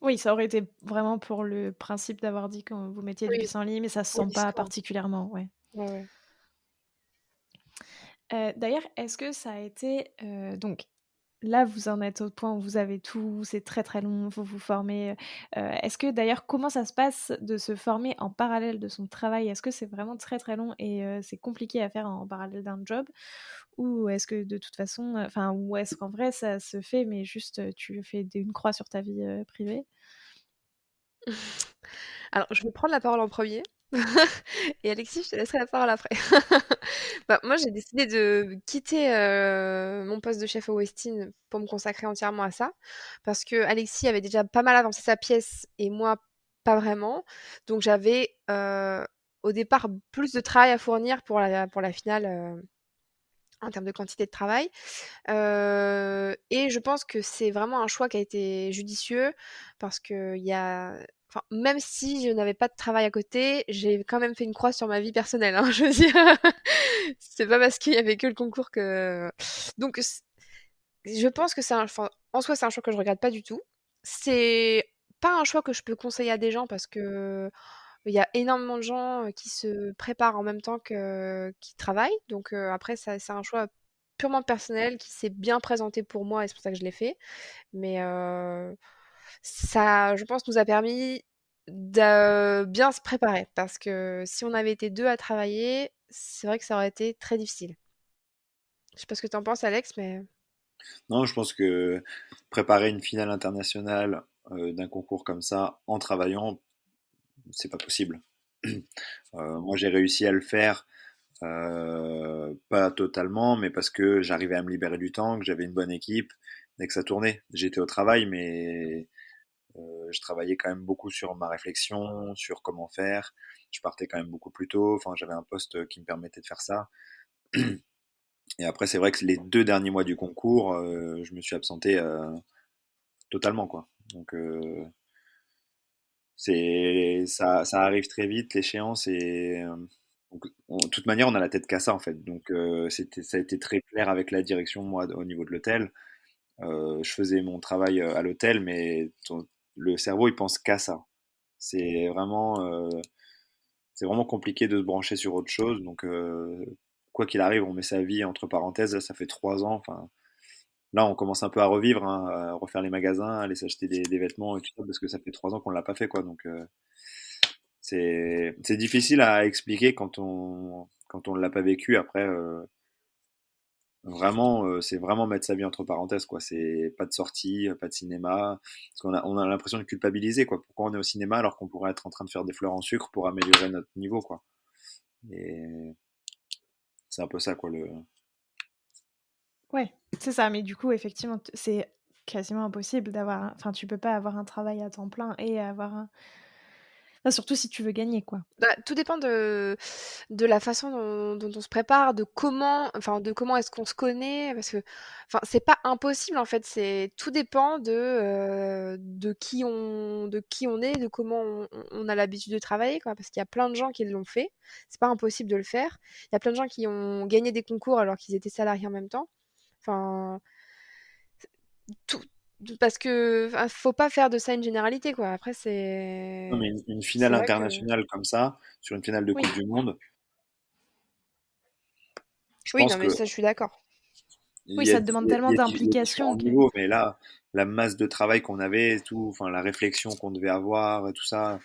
Oui, ça aurait été vraiment pour le principe d'avoir dit que vous mettiez du Oui, pissenlit, mais ça se pour sent pas l'histoire. particulièrement, ouais. Ouais, ouais. D'ailleurs, est-ce que ça a été, donc là, vous en êtes au point où vous avez tout, c'est très, très long, faut vous former, est-ce que d'ailleurs, comment ça se passe de se former en parallèle de son travail? Est-ce que c'est vraiment très, très long et c'est compliqué à faire en parallèle d'un job? Ou est-ce que de toute façon, enfin, ou est-ce qu'en vrai ça se fait, mais juste, tu fais des une croix sur ta vie, privée? Alors, je vais prendre la parole en premier et Alexis, je te laisserai la parole après. Bah, moi, j'ai décidé de quitter mon poste de chef au Westin pour me consacrer entièrement à ça, parce que Alexis avait déjà pas mal avancé sa pièce et moi, pas vraiment. Donc, j'avais au départ plus de travail à fournir pour la finale en termes de quantité de travail. Et je pense que c'est vraiment un choix qui a été judicieux parce qu'il y a enfin, même si je n'avais pas de travail à côté, j'ai quand même fait une croix sur ma vie personnelle, hein, je veux dire. C'est pas parce qu'il y avait que le concours que donc je pense que c'est un enfin, en soi, c'est un choix que je regrette pas du tout. C'est pas un choix que je peux conseiller à des gens parce que il y a énormément de gens, qui se préparent en même temps qui travaillent. Donc après ça c'est un choix purement personnel qui s'est bien présenté pour moi et c'est pour ça que je l'ai fait. Mais ça, je pense, nous a permis de bien se préparer parce que si on avait été 2 à travailler, c'est vrai que ça aurait été très difficile. Je sais pas ce que tu en penses Alex, mais Non, je pense que préparer une finale internationale d'un concours comme ça en travaillant, c'est pas possible. Moi, j'ai réussi à le faire, pas totalement, mais parce que j'arrivais à me libérer du temps, que j'avais une bonne équipe, dès que ça tournait. J'étais au travail, mais je travaillais quand même beaucoup sur ma réflexion, sur comment faire. Je partais quand même beaucoup plus tôt. Enfin, j'avais un poste qui me permettait de faire ça. Et après, c'est vrai que les 2 derniers mois du concours, je me suis absenté totalement, quoi. Donc, ça arrive très vite, l'échéance, et donc, de toute manière, on a la tête qu'à ça, en fait. Donc, ça a été très clair avec la direction, moi, au niveau de l'hôtel. Je faisais mon travail à l'hôtel, mais le cerveau, il pense qu'à ça. C'est vraiment, euh, c'est vraiment compliqué de se brancher sur autre chose. Donc, quoi qu'il arrive, on met sa vie entre parenthèses. Là, ça fait 3 ans. Enfin, là, on commence un peu à revivre, hein, à refaire les magasins, aller s'acheter des vêtements et tout ça, parce que ça fait 3 ans qu'on l'a pas fait, quoi. Donc, c'est difficile à expliquer quand on l'a pas vécu. Après, vraiment, c'est vraiment mettre sa vie entre parenthèses, quoi. C'est pas de sortie, pas de cinéma, parce qu'on a l'impression de culpabiliser, quoi. Pourquoi on est au cinéma alors qu'on pourrait être en train de faire des fleurs en sucre pour améliorer notre niveau, quoi. Et c'est un peu ça, quoi. Ouais, c'est ça, mais du coup, effectivement, c'est quasiment impossible d'avoir enfin, tu peux pas avoir un travail à temps plein et avoir un enfin, surtout si tu veux gagner, quoi. Bah, tout dépend de la façon dont on se prépare, de comment est-ce qu'on se connaît, parce que, enfin, c'est pas impossible en fait. C'est tout dépend de qui on est, de comment on a l'habitude de travailler, quoi. Parce qu'il y a plein de gens qui l'ont fait. C'est pas impossible de le faire. Il y a plein de gens qui ont gagné des concours alors qu'ils étaient salariés en même temps. Enfin, tout, parce que, enfin, faut pas faire de ça une généralité, quoi. Après, Non, mais une c'est finale vrai que, internationale comme ça, sur une finale de Coupe Oui, du Monde, je oui, pense non, mais que ça, je suis d'accord. oui, ça te demande tellement il y a d'implication différents que niveaux, mais là, la masse de travail qu'on avait, tout, enfin, la réflexion qu'on devait avoir, et tout ça.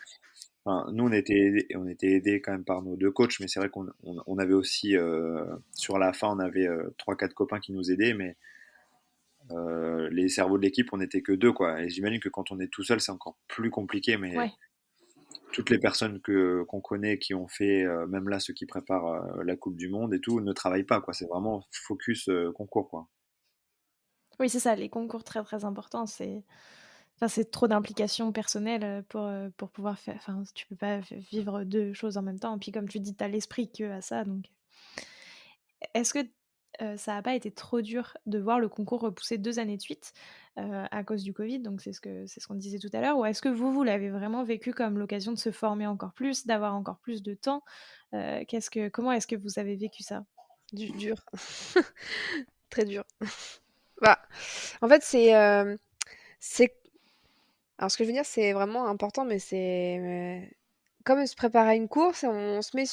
Enfin, nous, on était aidés quand même par nos deux coachs, mais c'est vrai on avait aussi, sur la fin, on avait trois, quatre copains qui nous aidaient, mais les cerveaux de l'équipe, on n'était que deux, quoi. Et j'imagine que quand on est tout seul, c'est encore plus compliqué, mais ouais. toutes les personnes qu'on connaît qui ont fait, même là ceux qui préparent la Coupe du Monde et tout, ne travaillent pas, quoi. C'est vraiment focus concours, quoi. Oui, c'est ça, les concours très, très importants, enfin, c'est trop d'implication personnelle, pour pouvoir faire enfin, tu peux pas vivre 2 choses en même temps. Et puis comme tu dis, tu as l'esprit que à ça, donc est-ce que, ça a pas été trop dur de voir le concours repousser 2 années de suite, à cause du covid? Donc c'est ce qu'on disait tout à l'heure. Ou est-ce que vous l'avez vraiment vécu comme l'occasion de se former encore plus, d'avoir encore plus de temps? Comment est-ce que vous avez vécu ça? Dur, très dur. Bah, en fait, c'est alors ce que je veux dire, c'est vraiment important, mais comme se préparer à une course, on se met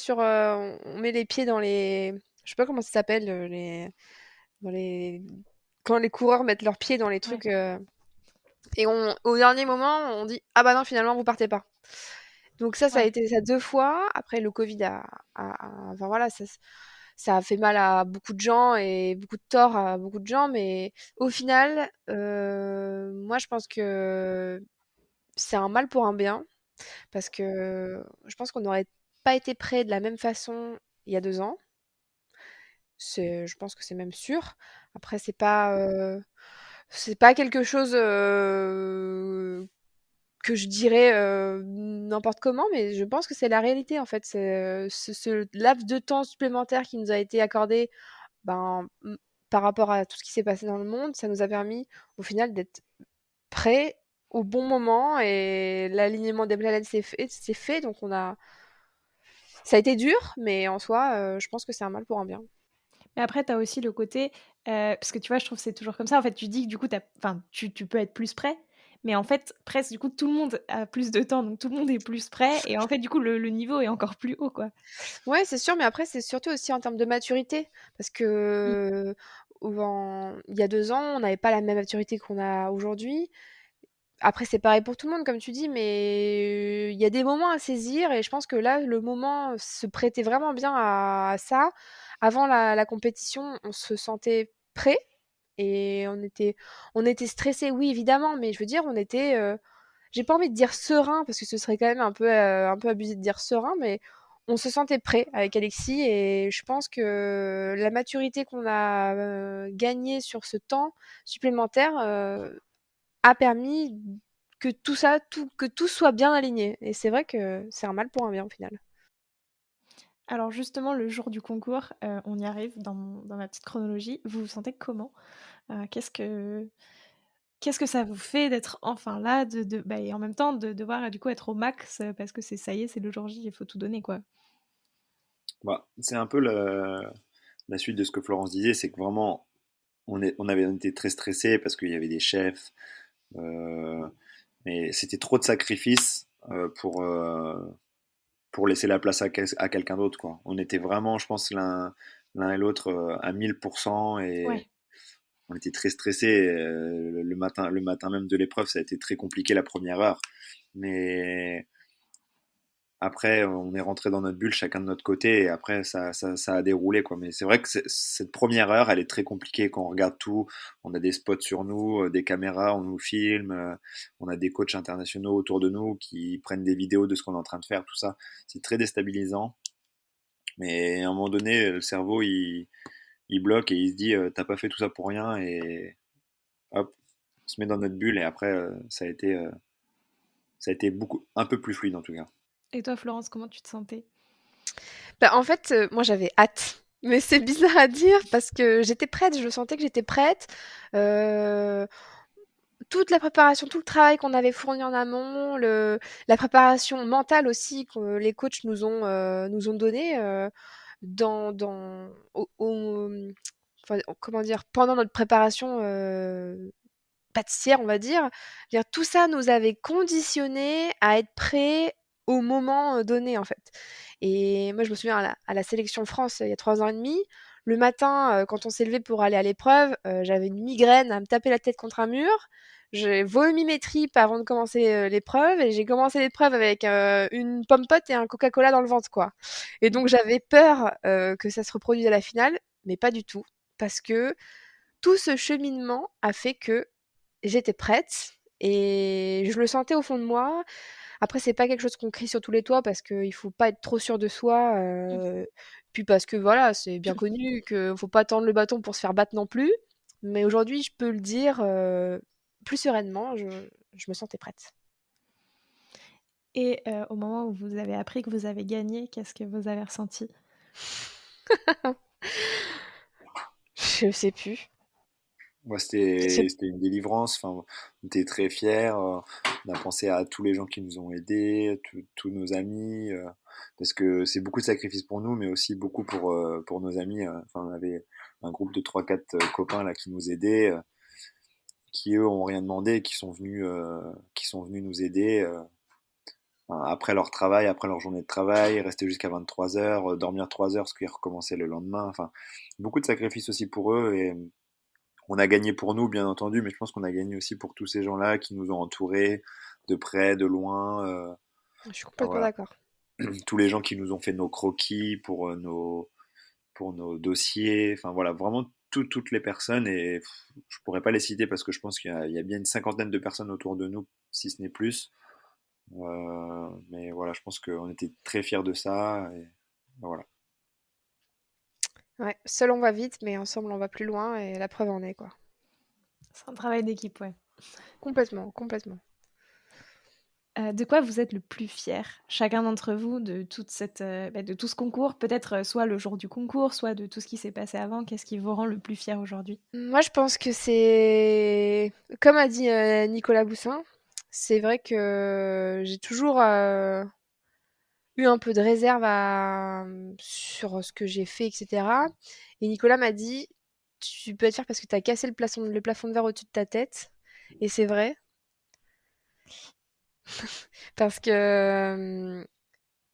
on met les pieds dans les je sais pas comment ça s'appelle, les dans les quand les coureurs mettent leurs pieds dans les Ouais, trucs, et au dernier moment, on dit: «Ah bah non, finalement, vous partez pas». Donc ça a ouais. été ça 2 fois. Après le covid enfin voilà, ça a fait mal à beaucoup de gens et beaucoup de tort à beaucoup de gens, mais au final, moi je pense que c'est un mal pour un bien parce que je pense qu'on n'aurait pas été prêts de la même façon il y a 2 ans. Je pense que c'est même sûr. Après c'est pas quelque chose, que je dirais, n'importe comment, mais je pense que c'est la réalité, en fait. Ce laps de temps supplémentaire qui nous a été accordé, ben, par rapport à tout ce qui s'est passé dans le monde, ça nous a permis, au final, d'être prêts au bon moment et l'alignement des planètes s'est fait, donc on a ça a été dur, mais en soi, je pense que c'est un mal pour un bien. Mais après, tu as aussi le côté, parce que tu vois, je trouve que c'est toujours comme ça. En fait, tu dis que du coup, enfin, tu peux être plus prêt, mais en fait, presque du coup, tout le monde a plus de temps, donc tout le monde est plus prêt et en fait, du coup, le niveau est encore plus haut, quoi. Ouais, c'est sûr, mais après, c'est surtout aussi en termes de maturité. Parce Oui, que il y a 2 ans, on n'avait pas la même maturité qu'on a aujourd'hui. Après, c'est pareil pour tout le monde, comme tu dis, mais il y a des moments à saisir et je pense que là, le moment se prêtait vraiment bien à ça. Avant la compétition, on se sentait prêt et on était stressé, oui, évidemment, mais je veux dire, j'ai pas envie de dire serein parce que ce serait quand même un peu abusé de dire serein, mais on se sentait prêt avec Alexis et je pense que la maturité qu'on a gagnée sur ce temps supplémentaire a permis que tout soit bien aligné. Et c'est vrai que c'est un mal pour un bien au final. alors justement, le jour du concours, on y arrive dans ma petite chronologie. Vous vous sentez comment? Qu'est-ce que ça vous fait d'être enfin là, bah et en même temps de devoir, du coup, être au max, parce que ça y est, c'est le jour J, il faut tout donner, quoi? Bah, c'est un peu la suite de ce que Florence disait, c'est que vraiment, on été très stressé parce qu'il y avait des chefs, euh, mais c'était trop de sacrifices pour laisser la place à quelqu'un d'autre, quoi. On était vraiment, je pense, l'un et l'autre à 1000% et Ouais. on était très stressés. Le matin même de l'épreuve, ça a été très compliqué la première heure. Mais après, on est rentré dans notre bulle, chacun de notre côté, et après, ça a déroulé, quoi. Mais c'est vrai que cette première heure, elle est très compliquée quand on regarde tout. On a des spots sur nous, des caméras, on nous filme, on a des coachs internationaux autour de nous qui prennent des vidéos de ce qu'on est en train de faire, tout ça. C'est très déstabilisant. Mais à un moment donné, le cerveau, il bloque et il se dit, t'as pas fait tout ça pour rien, et hop. se met dans notre bulle et après, ça a été un peu plus fluide en tout cas. Et toi, Florence, comment tu te sentais? Bah, en fait, moi j'avais hâte. Mais c'est bizarre à dire parce que j'étais prête, je sentais que j'étais prête. Euh, Toute la préparation, tout le travail qu'on avait fourni en amont, la préparation mentale aussi que les coachs nous ont donné enfin, comment dire, pendant notre préparation pâtissière, on va dire. Tout ça nous avait conditionné à être prêts au moment donné, en fait. Et moi, je me souviens à la sélection France, il y a 3 ans et demi, le matin, quand on s'est levé pour aller à l'épreuve, j'avais une migraine à me taper la tête contre un mur. J'ai vomi mes tripes avant de commencer l'épreuve et j'ai commencé l'épreuve avec une pomme pote et un Coca-Cola dans le ventre, quoi. Et donc j'avais peur que ça se reproduise à la finale, mais pas du tout, parce que tout ce cheminement a fait que j'étais prête et je le sentais au fond de moi. Après, c'est pas quelque chose qu'on crie sur tous les toits parce qu'il faut pas être trop sûr de soi. Puis parce que voilà, c'est bien connu qu'il faut pas tendre le bâton pour se faire battre non plus. Mais aujourd'hui, je peux le dire plus sereinement, je me sentais prête. Et au moment où vous avez appris que vous avez gagné, qu'est-ce que vous avez ressenti? Je sais plus. Moi, C'est- c'était une délivrance. Enfin, on était très fiers. On a pensé à tous les gens qui nous ont aidés, tous nos amis, parce que c'est beaucoup de sacrifices pour nous, mais aussi beaucoup pour nos amis. Enfin, on avait un groupe de trois quatre copains là qui nous aidaient, qui eux ont rien demandé, et qui sont venus nous aider. Après leur travail, après leur journée de travail, rester jusqu'à 23 heures, dormir 3 heures parce qu'ils recommençaient le lendemain. Enfin, beaucoup de sacrifices aussi pour eux et on a gagné pour nous, bien entendu, mais je pense qu'on a gagné aussi pour tous ces gens-là qui nous ont entourés de près, de loin. Je suis complètement Voilà, d'accord. tous les gens qui nous ont fait nos croquis pour nos dossiers. Enfin voilà, vraiment toutes les personnes et je pourrais pas les citer parce que je pense il y a bien une cinquantaine de personnes autour de nous, si ce n'est plus. Mais voilà, je pense qu'on était très fiers de ça et voilà. Ouais, seul on va vite, mais ensemble on va plus loin et la preuve en est, quoi. C'est un travail d'équipe, ouais. Complètement, complètement. De quoi vous êtes le plus fier, chacun d'entre vous, de de tout ce concours? Peut-être soit le jour du concours, soit de tout ce qui s'est passé avant. Qu'est-ce qui vous rend le plus fier aujourd'hui? Moi, je pense que c'est, comme a dit Nicolas Boussin, c'est vrai que j'ai toujours eu un peu de réserve sur ce que j'ai fait, etc. Et Nicolas m'a dit, tu peux être fier parce que tu as cassé le plafond de verre au-dessus de ta tête. Et c'est vrai, parce que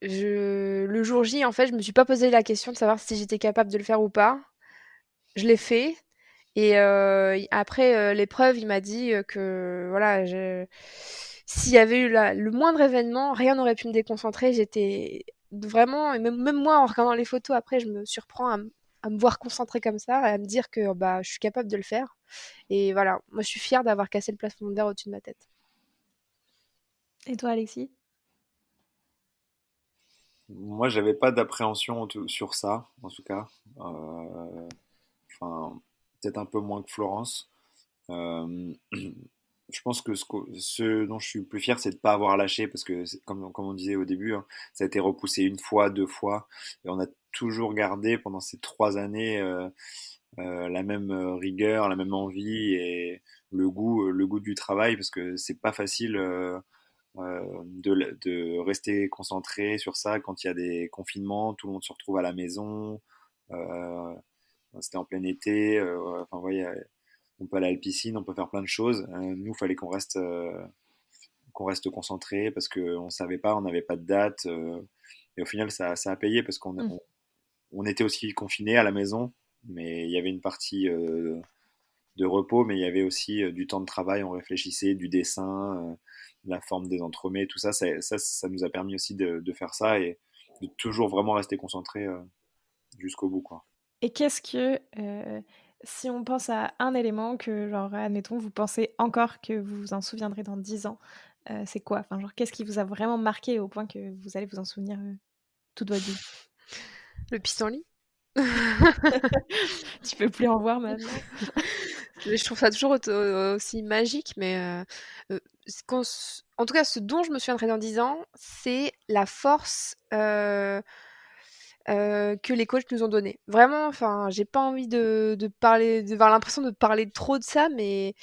le jour J, en fait, je me suis pas posé la question de savoir si j'étais capable de le faire ou pas. Je l'ai fait. Et après l'épreuve, il m'a dit que voilà, s'il y avait eu le moindre événement, rien n'aurait pu me déconcentrer. J'étais vraiment, et même moi, en regardant les photos, après, je me surprends à me voir concentrée comme ça, et à me dire que bah, je suis capable de le faire. Et voilà, moi, je suis fière d'avoir cassé le plafond de verre au-dessus de ma tête. Et toi, Alexis? Moi, j'avais pas d'appréhension sur ça, en tout cas. Enfin, peut-être un peu moins que Florence. Euh, je pense que ce dont je suis le plus fier, c'est de ne pas avoir lâché, parce que, comme on disait au début, hein, ça a été repoussé une fois, deux fois, et on a toujours gardé pendant ces 3 années la même rigueur, la même envie et le goût du travail, parce que c'est pas facile de rester concentré sur ça quand il y a des confinements, tout le monde se retrouve à la maison. Euh, C'était en plein été, enfin, vous voyez, on peut aller à la piscine, on peut faire plein de choses. Nous, il fallait qu'on reste concentré parce qu'on savait pas, on n'avait pas de date. Et au final, ça a payé parce Mmh. on était aussi confinés à la maison, mais il y avait une partie de repos, mais il y avait aussi du temps de travail, on réfléchissait, du dessin, la forme des entremets, tout ça, ça nous a permis aussi de faire ça et de toujours vraiment rester concentré jusqu'au bout, quoi. Et qu'est-ce que, si on pense à un élément que, genre, admettons, vous pensez encore que vous vous en souviendrez dans 10 ans, c'est quoi? Enfin, genre, qu'est-ce qui vous a vraiment marqué au point que vous allez vous en souvenir, toute votre vie? Le pissenlit. Tu peux plus en voir maintenant? Je trouve ça toujours aussi magique, mais en tout cas, ce dont je me souviendrai dans 10 ans, c'est la force que les coachs nous ont donnée. Vraiment, enfin, j'ai pas envie de parler, d'avoir l'impression de parler trop de ça, mais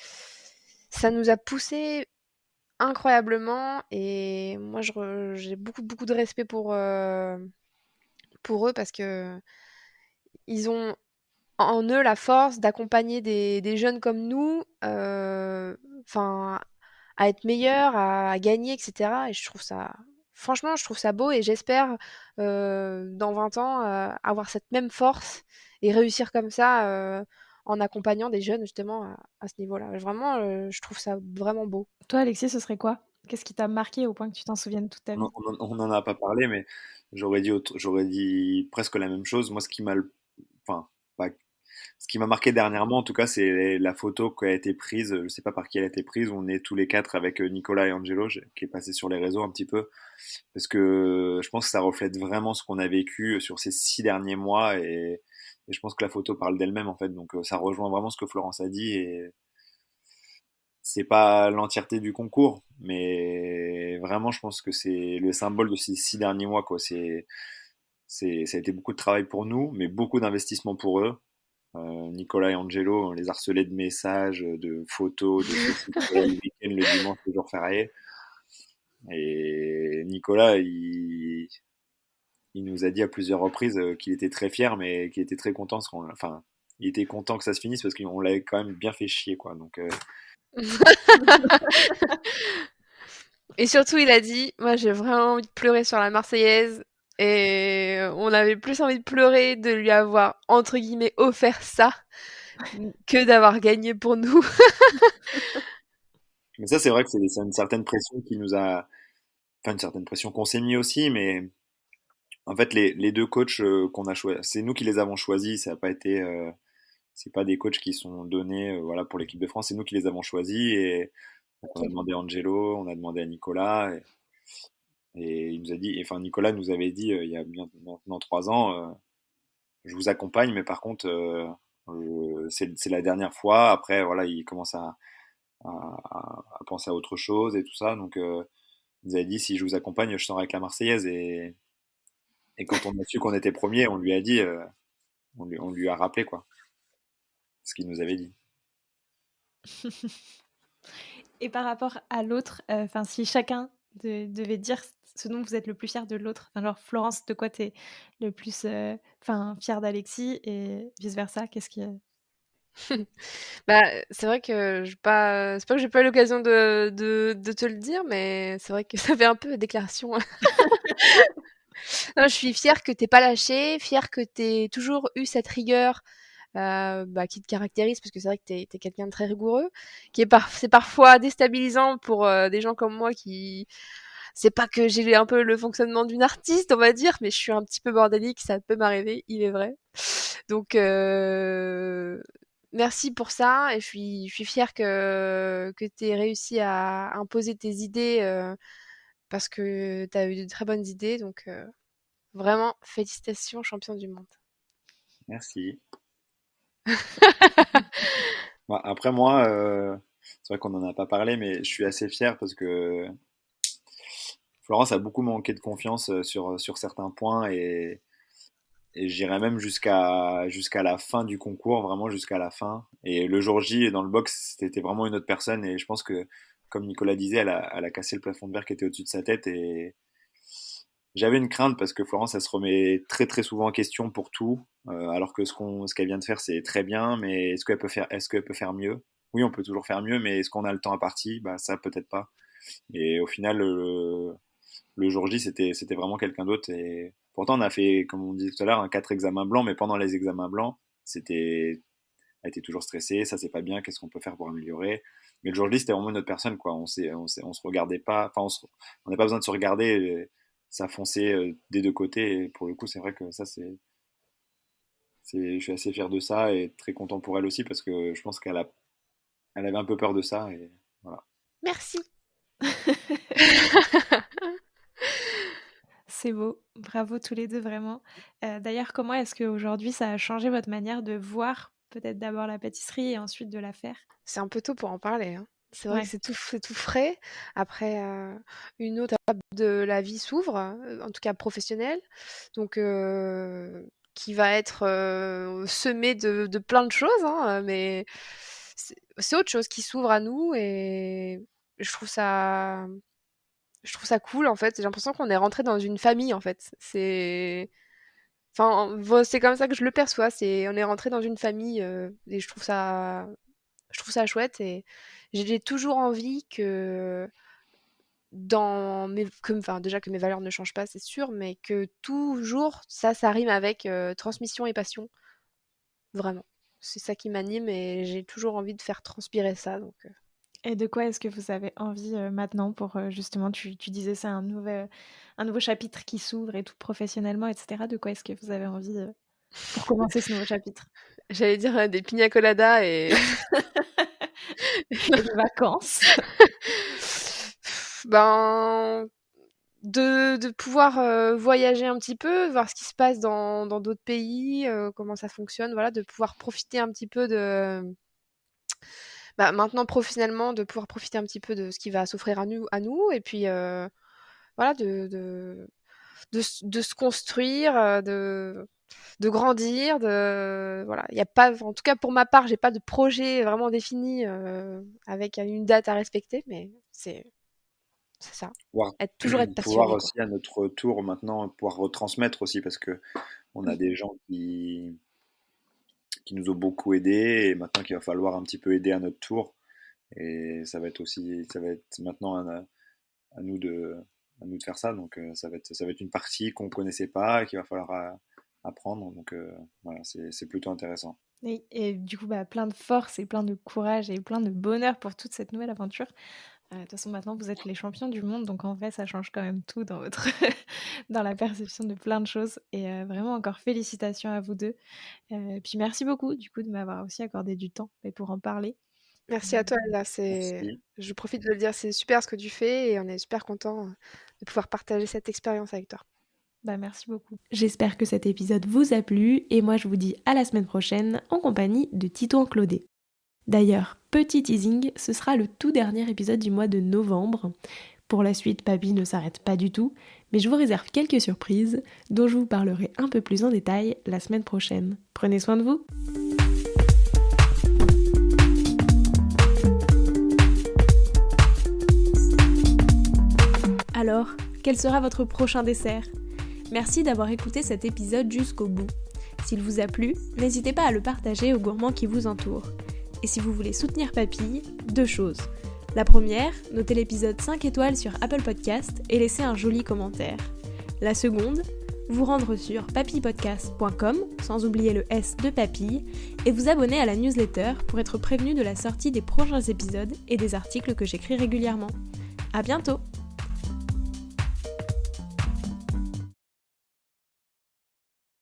ça nous a poussé incroyablement. Et moi, j'ai beaucoup, beaucoup de respect pour eux parce que ils ont en eux la force d'accompagner des jeunes comme nous, enfin, à être meilleurs, à gagner, etc. Et je trouve ça, franchement, je trouve ça beau et j'espère dans 20 ans avoir cette même force et réussir comme ça en accompagnant des jeunes justement à ce niveau-là. Vraiment, je trouve ça vraiment beau. Toi, Alexis, ce serait quoi? Qu'est-ce qui t'a marqué au point que tu t'en souviennes toute ta vie? On n'en a pas parlé, mais j'aurais dit presque la même chose. Moi, enfin, pas- ce qui m'a marqué dernièrement, en tout cas, c'est la photo qui a été prise. Je sais pas par qui elle a été prise. On est tous les quatre avec Nicolas et Angelo, qui est passé sur les réseaux un petit peu, parce que je pense que ça reflète vraiment ce qu'on a vécu sur ces 6 derniers mois, et je pense que la photo parle d'elle-même en fait. Donc ça rejoint vraiment ce que Florence a dit, et c'est pas l'entièreté du concours, mais vraiment, je pense que c'est le symbole de ces 6 derniers mois, quoi. Ça a été beaucoup de travail pour nous, mais beaucoup d'investissement pour eux. Nicolas et Angelo, on les harcelait de messages, de photos, de ceci, de cela, le week-end, le dimanche, le jour férié. Et Nicolas, il nous a dit à plusieurs reprises qu'il était très fier, mais qu'il était très content, enfin, il était content que ça se finisse parce qu'on l'avait quand même bien fait chier, quoi. Donc, Et surtout, il a dit, moi j'ai vraiment envie de pleurer sur la Marseillaise. Et on avait plus envie de pleurer de lui avoir, entre guillemets, offert ça que d'avoir gagné pour nous. mais ça, c'est vrai que c'est une certaine pression qui nous a, enfin, une certaine pression qu'on s'est mis aussi, mais en fait, les deux coachs qu'on a choisis, c'est nous qui les avons choisis, ça n'a pas été, c'est pas des coachs qui sont donnés, voilà, pour l'équipe de France, c'est nous qui les avons choisis, et donc on a Ok. demandé à Angelo, on a demandé à Nicolas, et il nous a dit, enfin, Nicolas nous avait dit il y a bien maintenant 3 ans, je vous accompagne, mais par contre, c'est la dernière fois. Après, voilà, il commence à penser à autre chose et tout ça. Donc, il nous a dit, si je vous accompagne, je serai avec la Marseillaise. Et quand on a su qu'on était premier, on lui a dit, on lui a rappelé, quoi, ce qu'il nous avait dit. Et par rapport à l'autre, enfin, si chacun devait dire ce dont vous êtes le plus fier de l'autre, alors Florence, de quoi tu es le plus fier d'Alexis et vice-versa, qu'est-ce qui... Bah, c'est vrai que c'est pas que j'ai pas eu l'occasion de te le dire, mais c'est vrai que ça fait un peu déclaration. Non, je suis fière que t'aies pas lâché, fière que t'aies toujours eu cette rigueur qui te caractérise, parce que c'est vrai que t'es quelqu'un de très rigoureux, c'est parfois déstabilisant pour des gens comme moi qui... C'est pas que j'ai un peu le fonctionnement d'une artiste, on va dire, mais je suis un petit peu bordélique, ça peut m'arriver, il est vrai. Donc, merci pour ça, et je suis fière que tu aies réussi à imposer tes idées parce que tu as eu de très bonnes idées. Donc, vraiment, félicitations, champion du monde. Merci. Bah, après, moi, c'est vrai qu'on n'en a pas parlé, mais je suis assez fier parce que Florence a beaucoup manqué de confiance sur certains points, et j'irais même jusqu'à la fin du concours, vraiment jusqu'à la fin. Et le jour J, dans le box, c'était vraiment une autre personne. Et je pense que, comme Nicolas disait, elle a cassé le plafond de verre qui était au-dessus de sa tête. Et j'avais une crainte parce que Florence, elle se remet très très souvent en question pour tout. Alors que ce qu'elle vient de faire, c'est très bien. Mais est-ce qu'elle peut faire mieux? Oui, on peut toujours faire mieux, mais est-ce qu'on a le temps à partie? Bah, ça, peut-être pas. Et au final, le jour J, c'était vraiment quelqu'un d'autre. Et pourtant, on a fait, comme on disait tout à l'heure, 4 examens blancs, mais pendant les examens blancs, elle était toujours stressée, ça c'est pas bien, qu'est-ce qu'on peut faire pour améliorer? Mais le jour J, c'était vraiment une autre personne, quoi. On se regardait pas, enfin, on n'a pas besoin de se regarder, ça fonçait des deux côtés. Et pour le coup, c'est vrai que ça, je suis assez fier de ça et très content pour elle aussi parce que je pense elle avait un peu peur de ça, et voilà. Merci. C'est beau, bravo tous les deux vraiment. D'ailleurs, comment est-ce qu'aujourd'hui ça a changé votre manière de voir peut-être d'abord la pâtisserie et ensuite de la faire? C'est un peu tôt pour en parler, hein. C'est vrai que Ouais. c'est tout frais. Après, une autre étape de la vie s'ouvre, en tout cas professionnelle, donc qui va être, semée de plein de choses, hein, mais c'est autre chose qui s'ouvre à nous et je trouve ça je trouve ça cool, en fait. J'ai l'impression qu'on est rentré dans une famille, en fait. C'est comme ça que je le perçois. On est rentré dans une famille et je trouve ça chouette et j'ai toujours envie que déjà que mes valeurs ne changent pas, c'est sûr, mais que toujours ça rime avec transmission et passion, vraiment. C'est ça qui m'anime et j'ai toujours envie de faire transpirer ça. Donc, Et de quoi est-ce que vous avez envie maintenant pour justement, tu disais c'est un nouveau chapitre qui s'ouvre et tout professionnellement, etc. De quoi est-ce que vous avez envie pour commencer ce nouveau chapitre? j'allais dire des pina coladas et Et des vacances? ben, de pouvoir voyager un petit peu, voir ce qui se passe dans d'autres pays, comment ça fonctionne, voilà, de pouvoir profiter un petit peu maintenant professionnellement, de pouvoir profiter un petit peu de ce qui va s'offrir à nous et puis voilà, de se construire, de grandir, voilà. Il y a pas, en tout cas pour ma part, j'ai pas de projet vraiment défini avec une date à respecter, mais c'est ça. Pouvoir, Toujours être pouvoir passionné, quoi. aussi à notre tour maintenant pouvoir retransmettre aussi parce que on a Oui. des gens qui nous ont beaucoup aidés et maintenant qu'il va falloir un petit peu aider à notre tour et ça va être maintenant à nous à nous de faire ça donc ça va être une partie qu'on connaissait pas et qu'il va falloir apprendre donc voilà c'est plutôt intéressant. Et du coup, bah, plein de force et plein de courage et plein de bonheur pour toute cette nouvelle aventure. De toute façon, maintenant, vous êtes les champions du monde, donc en vrai, ça change quand même tout dans votre dans la perception de plein de choses et vraiment encore félicitations à vous 2. Puis merci beaucoup, du coup, de m'avoir aussi accordé du temps et pour en parler. Merci à toi, Ella. Merci. Je profite de le dire, c'est super ce que tu fais et on est super content de pouvoir partager cette expérience avec toi. Bah, merci beaucoup. J'espère que cet épisode vous a plu et moi, je vous dis à la semaine prochaine en compagnie de Tito Enclodé. D'ailleurs, petit teasing, ce sera le tout dernier épisode du mois de novembre. Pour la suite, Papy ne s'arrête pas du tout, mais je vous réserve quelques surprises dont je vous parlerai un peu plus en détail la semaine prochaine. Prenez soin de vous. Alors, quel sera votre prochain dessert ? Merci d'avoir écouté cet épisode jusqu'au bout. S'il vous a plu, n'hésitez pas à le partager aux gourmands qui vous entourent. Et si vous voulez soutenir Papy, 2 choses. La première, notez l'épisode 5 étoiles sur Apple Podcast et laissez un joli commentaire. La seconde, vous rendre sur papypodcast.com, sans oublier le S de Papy, et vous abonner à la newsletter pour être prévenu de la sortie des prochains épisodes et des articles que j'écris régulièrement. À bientôt!